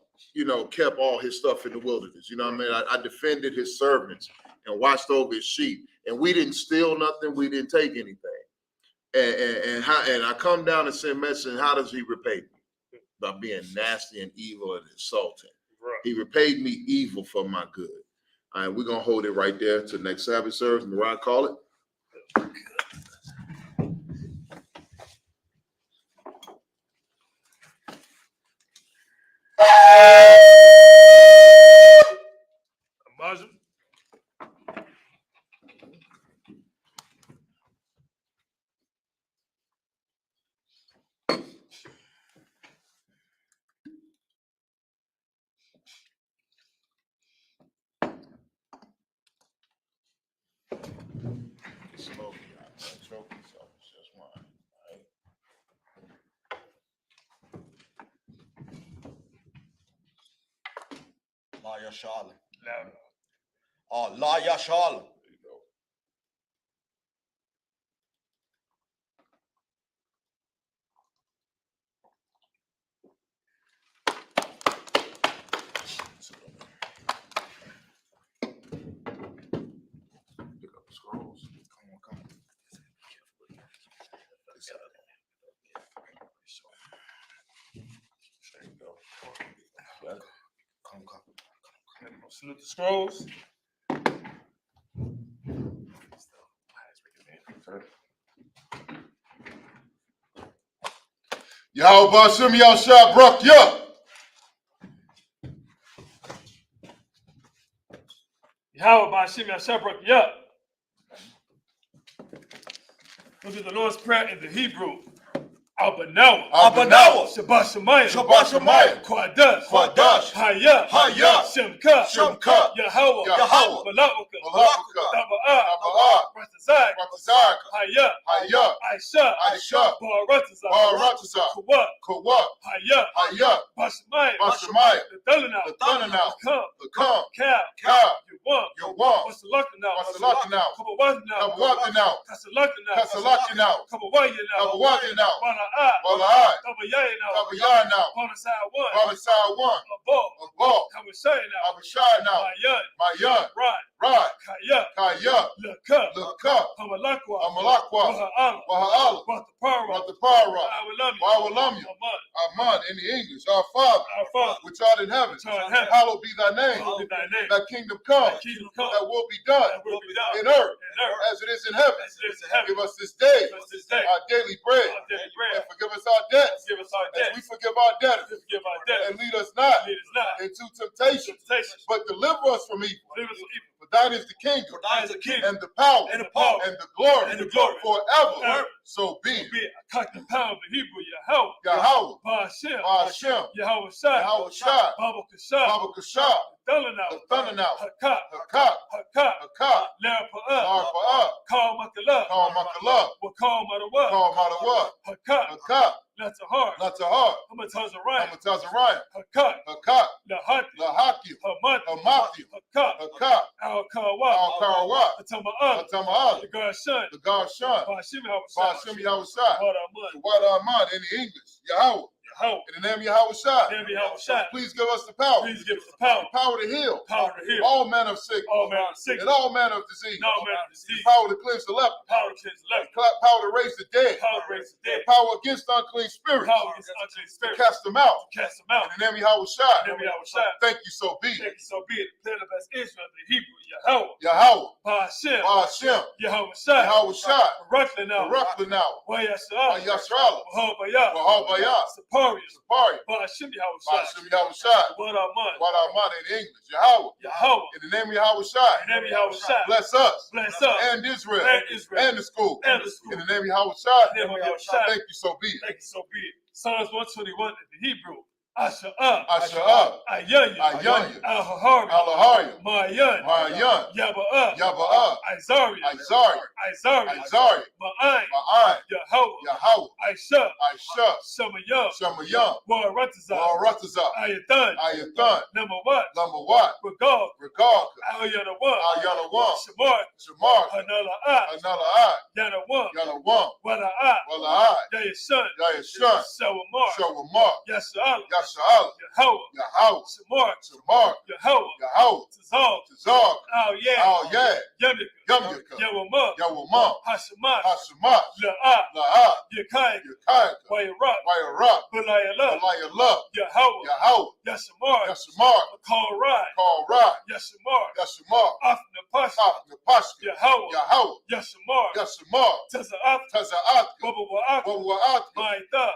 kept all his stuff in the wilderness. You know what I mean? I defended his servants and watched over his sheep, and we didn't steal nothing. We didn't take anything. And I come down and send message. And how does he repay me? By being nasty and evil and insulting. Right. He repaid me evil for my good. All right, we're gonna hold it right there to the next Sabbath service. Mariah, call it. trophy, so it's just one. La Yashala. Oh, La Yashala. There you go. Pick up the scrolls. Come on. There you go. Come. Salute the scrolls. Yahweh Bashim Yahshua Brak Ya. Yahweh Bashim Yashabrak Ya. Look at the Lord's Prayer in the Hebrew. Abanawa. Shabbat Shemayim. Kwadash. Haya. Shemka. Yahweh. Malawaka. Daba'ah. Ratazak. Haya. Aisha. Baratazak. Kawak. Haya. Bashamayim. The Thunder The come. Cow. You want. What's the luck now? Come walking out. Kasalaki now. Come away now. Wala I. Kabaya now. Bonaside one. A ball. Come and say now. My yun. Right. Kaya. Look up. Amalakwa. Waha'ala. Watapara. Wawalami. Aman in the English. Our Father. Which art in heaven. Hallowed be thy name. Thy kingdom come. That will be done. In earth. As it is in heaven. Give us this day. Our daily bread. And forgive us our debts. As we forgive our debtors. And lead us not into temptation. But deliver us from evil. For thine is the kingdom. And the power. And the glory. Forever. So be it. I cut the pound of Hebrew, Yahweh. Ba'ashem. Yahweh Shai. Baba Kashab. The thunder now. Hakak. Larapa'ah. Call Makallah. Call Matawa. Hakak. Not to heart. Hamatazariah. Hakak. Lahaki. Hamati. Hakak. Al-Karawat. Atama'ah. The God's son. Ba'ashem Yahushua. What Ahmad in the English. Yahweh. In the name of Yahushua. Please give us the power. Power to heal. All manner of sickness. And all manner of disease. Power to cleanse the leper. Power to raise the dead. Power against unclean spirits. To cast them out. In the name of Yahushua. Thank you, so be it. They're the best Israel, the Hebrew, Yahweh. Ba'ashem. Yahushua. Barakli now. Yasrala. Wahabaya. Sapari. Ba'ashem Yahushua. What Ahmad. What Ahmad in English. Yahweh. In the name of Yahushua. Bless us. And Israel. And the school. In the name of Yahushua. Thank you, so be it. Psalms 121 in the Hebrew. Asha'ah. Ayanya. Al-Hahari. Ma'ayan. Yaba'ah. Izari. Ma'ayin. Yahweh. Aisha. Shamayam. Waratazak. Ayathan. Namawat. Regard. Al-Yanawam. Shamar. Hanala'at. Yanawam. Wala'at. Yayashun. Shawamar. Yasha'al. Yahweh. Shamar. Yahweh. Tazal. Al-Yad. Yamyaka. Yawamah. Hashemat. La'at. Yakayaka. Wayarak. Belayallah. Yahweh. Yashamar. Call Yashamar. Afnapashka. Yahweh. Yashamar. Taza'at. Wabawa'at. Ma'itha.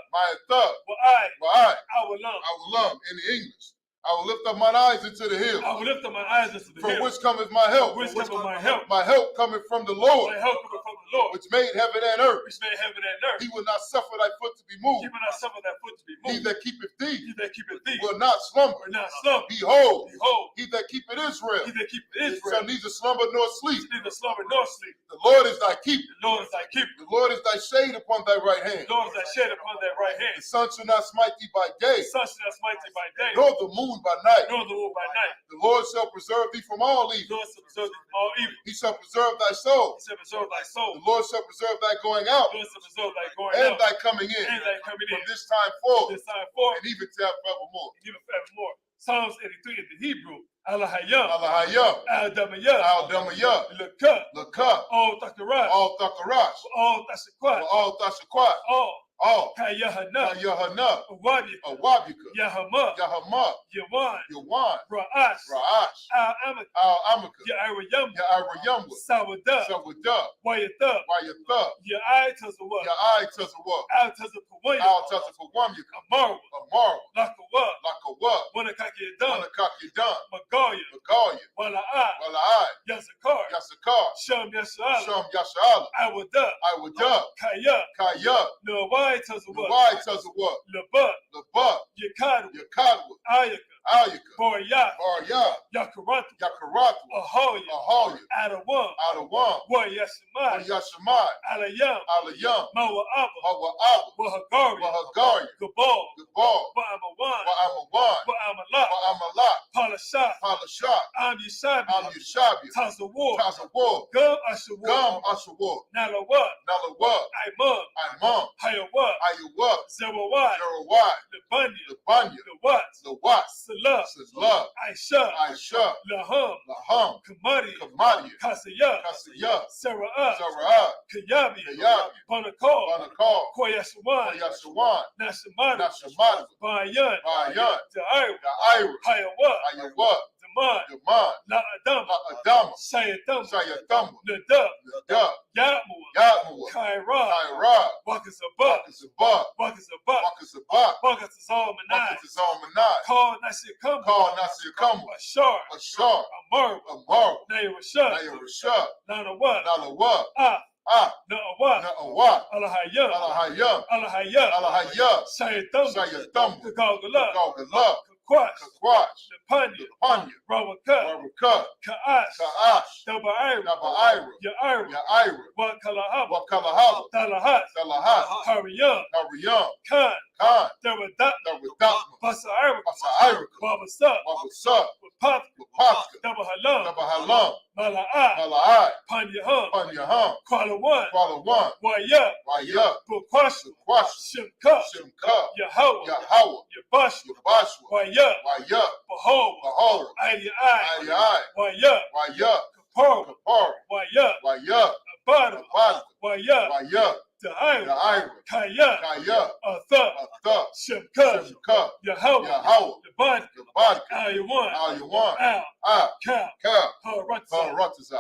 Wa'ai. Awalam in the English. I will lift up mine eyes into the hills. I will lift up my eyes into the From hills. which cometh my help? From which cometh my help? My help cometh from the Lord, My help cometh from the Lord, which made heaven and earth. which made heaven and earth. He will not suffer thy foot to be moved. He will not suffer thy foot to be He moved. that keepeth thee He that keepeth thee will not slumber. will not slumber. Behold, Behold, he that keepeth Israel he that keepeth shall Israel neither slumber nor sleep. neither slumber nor sleep. The Lord is thy keeper. The Lord is thy keeper. The Lord is thy shade upon thy right hand. The Lord is thy shade upon thy right The hand. sun shall not smite thee by day, The sun shall not smite thee by day, nor the moon by night. nor the moon by night. The Lord shall preserve thee from all The evil. Lord shall preserve thee from all evil. He shall preserve thy soul. He shall preserve thy soul. The Lord shall preserve thy going out The Lord shall preserve thy going and out thy coming in and thy coming from in. this time forth This time forth, and even to forevermore. and even forevermore. Psalms 83 in the Hebrew. Alahayam. Alahayah, Al-Damayah. Al-Damayah, Lakah. Lakah, All Takarash. All Thakarash, All Tashakwat. All Tashakwat, All Kayahana. Kayahana, Wabika. Awabika, Yahama. Yahama, Yawan. Yawan, Ra'ash. Ra'ash, Al-Amaka. Al-Amaka, Ya'arayam. Ya'arayamwa, Sawada. Sawada, Wayatha. Wayatha, Ya'ai Tazawa. Ya'ai Tazawa, Al-Tazapawaya. Al Tazapawamyaka, Amaru. Amaru, Lakawa. Lakawa, Wanakakiyadan. Wanakakidan, Magaya. Magalia, Wala'a. Wala'ai, Yazakar. Yasakar, Sham Yasha'ala. Sham Yasha'ala, Awada. Iwada, Kaya. Kaya, Nawai Tazawa. Nawai Tazawa, Laba. Laba, Yakadu. Yakadwa, Ayaka. Ayaka, Boya. Barya, Yakaratu. Yakaratwa, Ahoya. Ahalya, Adawan. Adawam, Wayashimai. Yashamai, Alayam. Alayam, Mawa'aba. Hawa'aba, Wahagari. Wahagari, Gabal. Gabal, Wa'amawan. Wa'amawan, Wa'amala. Wa'amalat, Palasha. Palashat, Am Yishabi. Al Yushabia, Tazawar. Tazawar, Gum Ashawar. Gum Ashawar, Nalawa. Nalawa, Imam. Imam, Hayawa. Ayuwa, Zawawai. Jerawai, Labanya. Labanya, The Wat. Lawat, Salah. Salah, Aisha. Aisha, Laham. Laham, Kamari. Kamadia, Kasaya. Kasiyah, Sara'ah. Sara'ah, Kayabi. Kayabi, Banakal. Banakal, Koyashawan. Yashawan, Nashamadu. Nashamadu, Bayan. Bayan, Da'ira. Da'ira, Hayawa. Ayawa, Daman. Daman, La'adam. Adama, Shayatam. Sayatamba, Nadab. Nadab, Yatmua. Yatmua, Kaira. Kaira, Wakazabak. Wakazabak, Wakazabak. Wakazabak, Wakazazalmanai. Wakazalmanai, Call Nasir Kamba. Call Nasir Kamba, Ashar. Ashar, Amar. Amar, Nair Rashad. Naya Rashad, Nanawa. Nalawa, Ah. Ah, Na'awa. Na'awa, Alahayam. Alahayam, Alahayam. Alahayam, Shayatam. Sayatamba, Kagala. Galgala, Kakwash. Kakwash, Napanya. Panya, Rawaka. Baruka, Ka'ash. Ka'ash, Daba'ira. Nabaira, Ya'ira. Ya'ira, Wakalahaba. Wakalahaba, Talahat. Salahat, Hariyam. Nariyam, Khan. Khan, Dawadat. Dawadatma, Basa'ira. Basa'irika, Babasa. Wabasa, Wapap. Wapaka, Dabahalam. Nabahalam, Mala'ah. Mala'ai, Panyaham. Panyaham, Kwalawan. Kwalawan, Waya. Waya, Bukwash. Kwash, Shimka. Shimka, Yahweh. Yahweh, Yabash. Yabashwa, Waya. Waya, Behold. Bahora, Aidi Ai. Ayai, Waya. Waya, Kapar. Kapar, Waya. Waya, Abada. Abad, Waya. Waya, Da'ira. Ya'ira, Kaya. Kaya, Atha. Atha, Shimka. Shimka, Yahweh. Yahweh, Yabad. Yabad, Ayawan. Ayawan, Al. Ah, Kal. Ka, Haratza. Haratazah.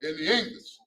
In the English,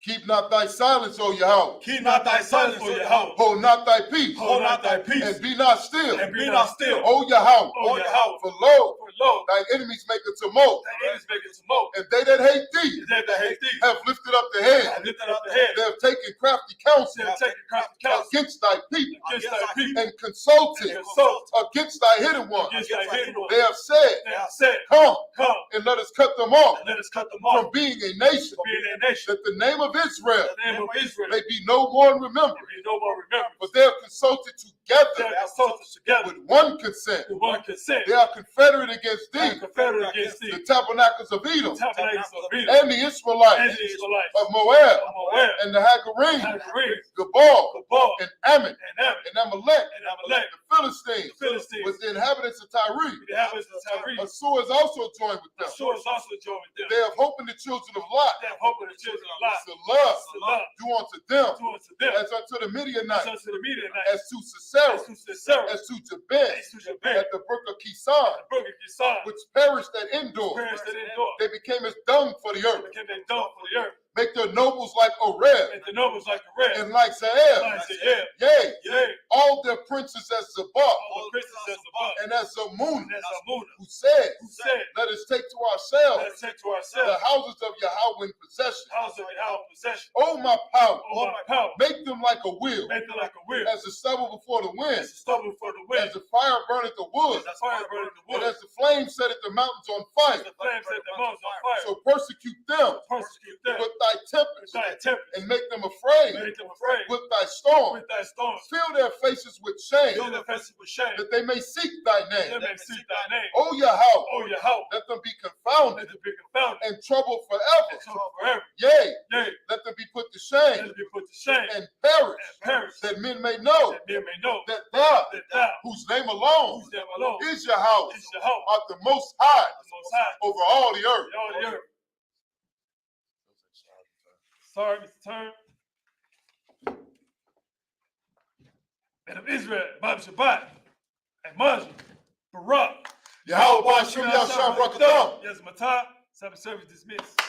keep not thy silence, O Yahweh. Keep not thy silence, O Yahweh. Hold not thy peace. Hold not thy peace. And be not still. And be not still. O Yahweh. O Yahweh. For lo, For lo, thine enemies make a tumult. thy enemies make a smoke. And they that hate thee They that hate thee have lifted up the head. have lifted up the head. They have taken crafty counsel They have taken crafty counsel against thy people. against thy people. And consulted And consult against thy hidden ones. against thy hidden ones. They have said, They have said, come come and let us cut them off and let us cut them off from being a nation, from being a nation. that the name of Israel The name of Israel may be no more remembered. be no more remembered. But they have consulted They together have consulted together with one consent. with one consent. They are confederate against They are thee, confederate against thee. the tabernacles of Edom, Tabernacles of Edom and the and Israelites the Israelites of Moab, of Moab and the Hagarim, Hagarim, Gabal, Gabal, and Ammon, and Ammon, and Amalek, and Amalek, the Philistines, the Philistines, with the inhabitants of Tyre. the inhabitants of Tyre. Assur is also joined with them. Assur is also joined with them. They have hope in the children of Lot. They have hope in the children of Lot. Salah, Salah, do unto them do unto them as unto the as Midianites, unto the Midianites, as to Sisera, as to Sisera, as to Jabez, as to Jabez, at the brook of Kison, the brook of Kison, which perished at Endor. perished at Endor. They became as dung for the They earth. became a dung for the earth. Make their nobles like Oreb. Make the nobles like Oreb. And like Zaeb. Like Zaeb. Yea. Yea. All their princes as Zabak. All the princes as Zabak. And as Zamun. And as Zamun. Who said, let us take to ourselves. Let us take to ourselves the houses of Yahweh in possession. Houses of Yahweh in possession. Oh my power. Oh my power. Make them like a wheel. Make them like a wheel. As the stubble before the wind. As the stubble before the wind. As the fire burneth the wood. As the fire burneth the wood. And as the flame setteth the mountains on fire. As the flame set the mountains on fire. So persecute them. Persecute them. With thy tempest. With thy tempest. And make them afraid. Make them afraid. With thy storm. With thy storm. Fill their faces with shame. Fill their faces with shame. That they may seek thy name. That they may seek thy name. O Yahweh. O Yahweh. Let them be confounded. Let them be confounded. And troubled forever. And troubled forever. Yea. Yea. Let them be put to shame. Let them be put to shame. And perish. And perish. That men may know. That men may know. That thou. That thou. Whose name alone. Whose name alone. Is Yahweh. Is Yahweh. Art the most high. The most high. Over all the earth. All the earth. Sorry, Mr. Turn. Men of Israel, Bob Shabbat, and Majid, Barak. Yahweh Bashim Yahshua Brakatham. Yes, Matah. Sabbath service dismissed.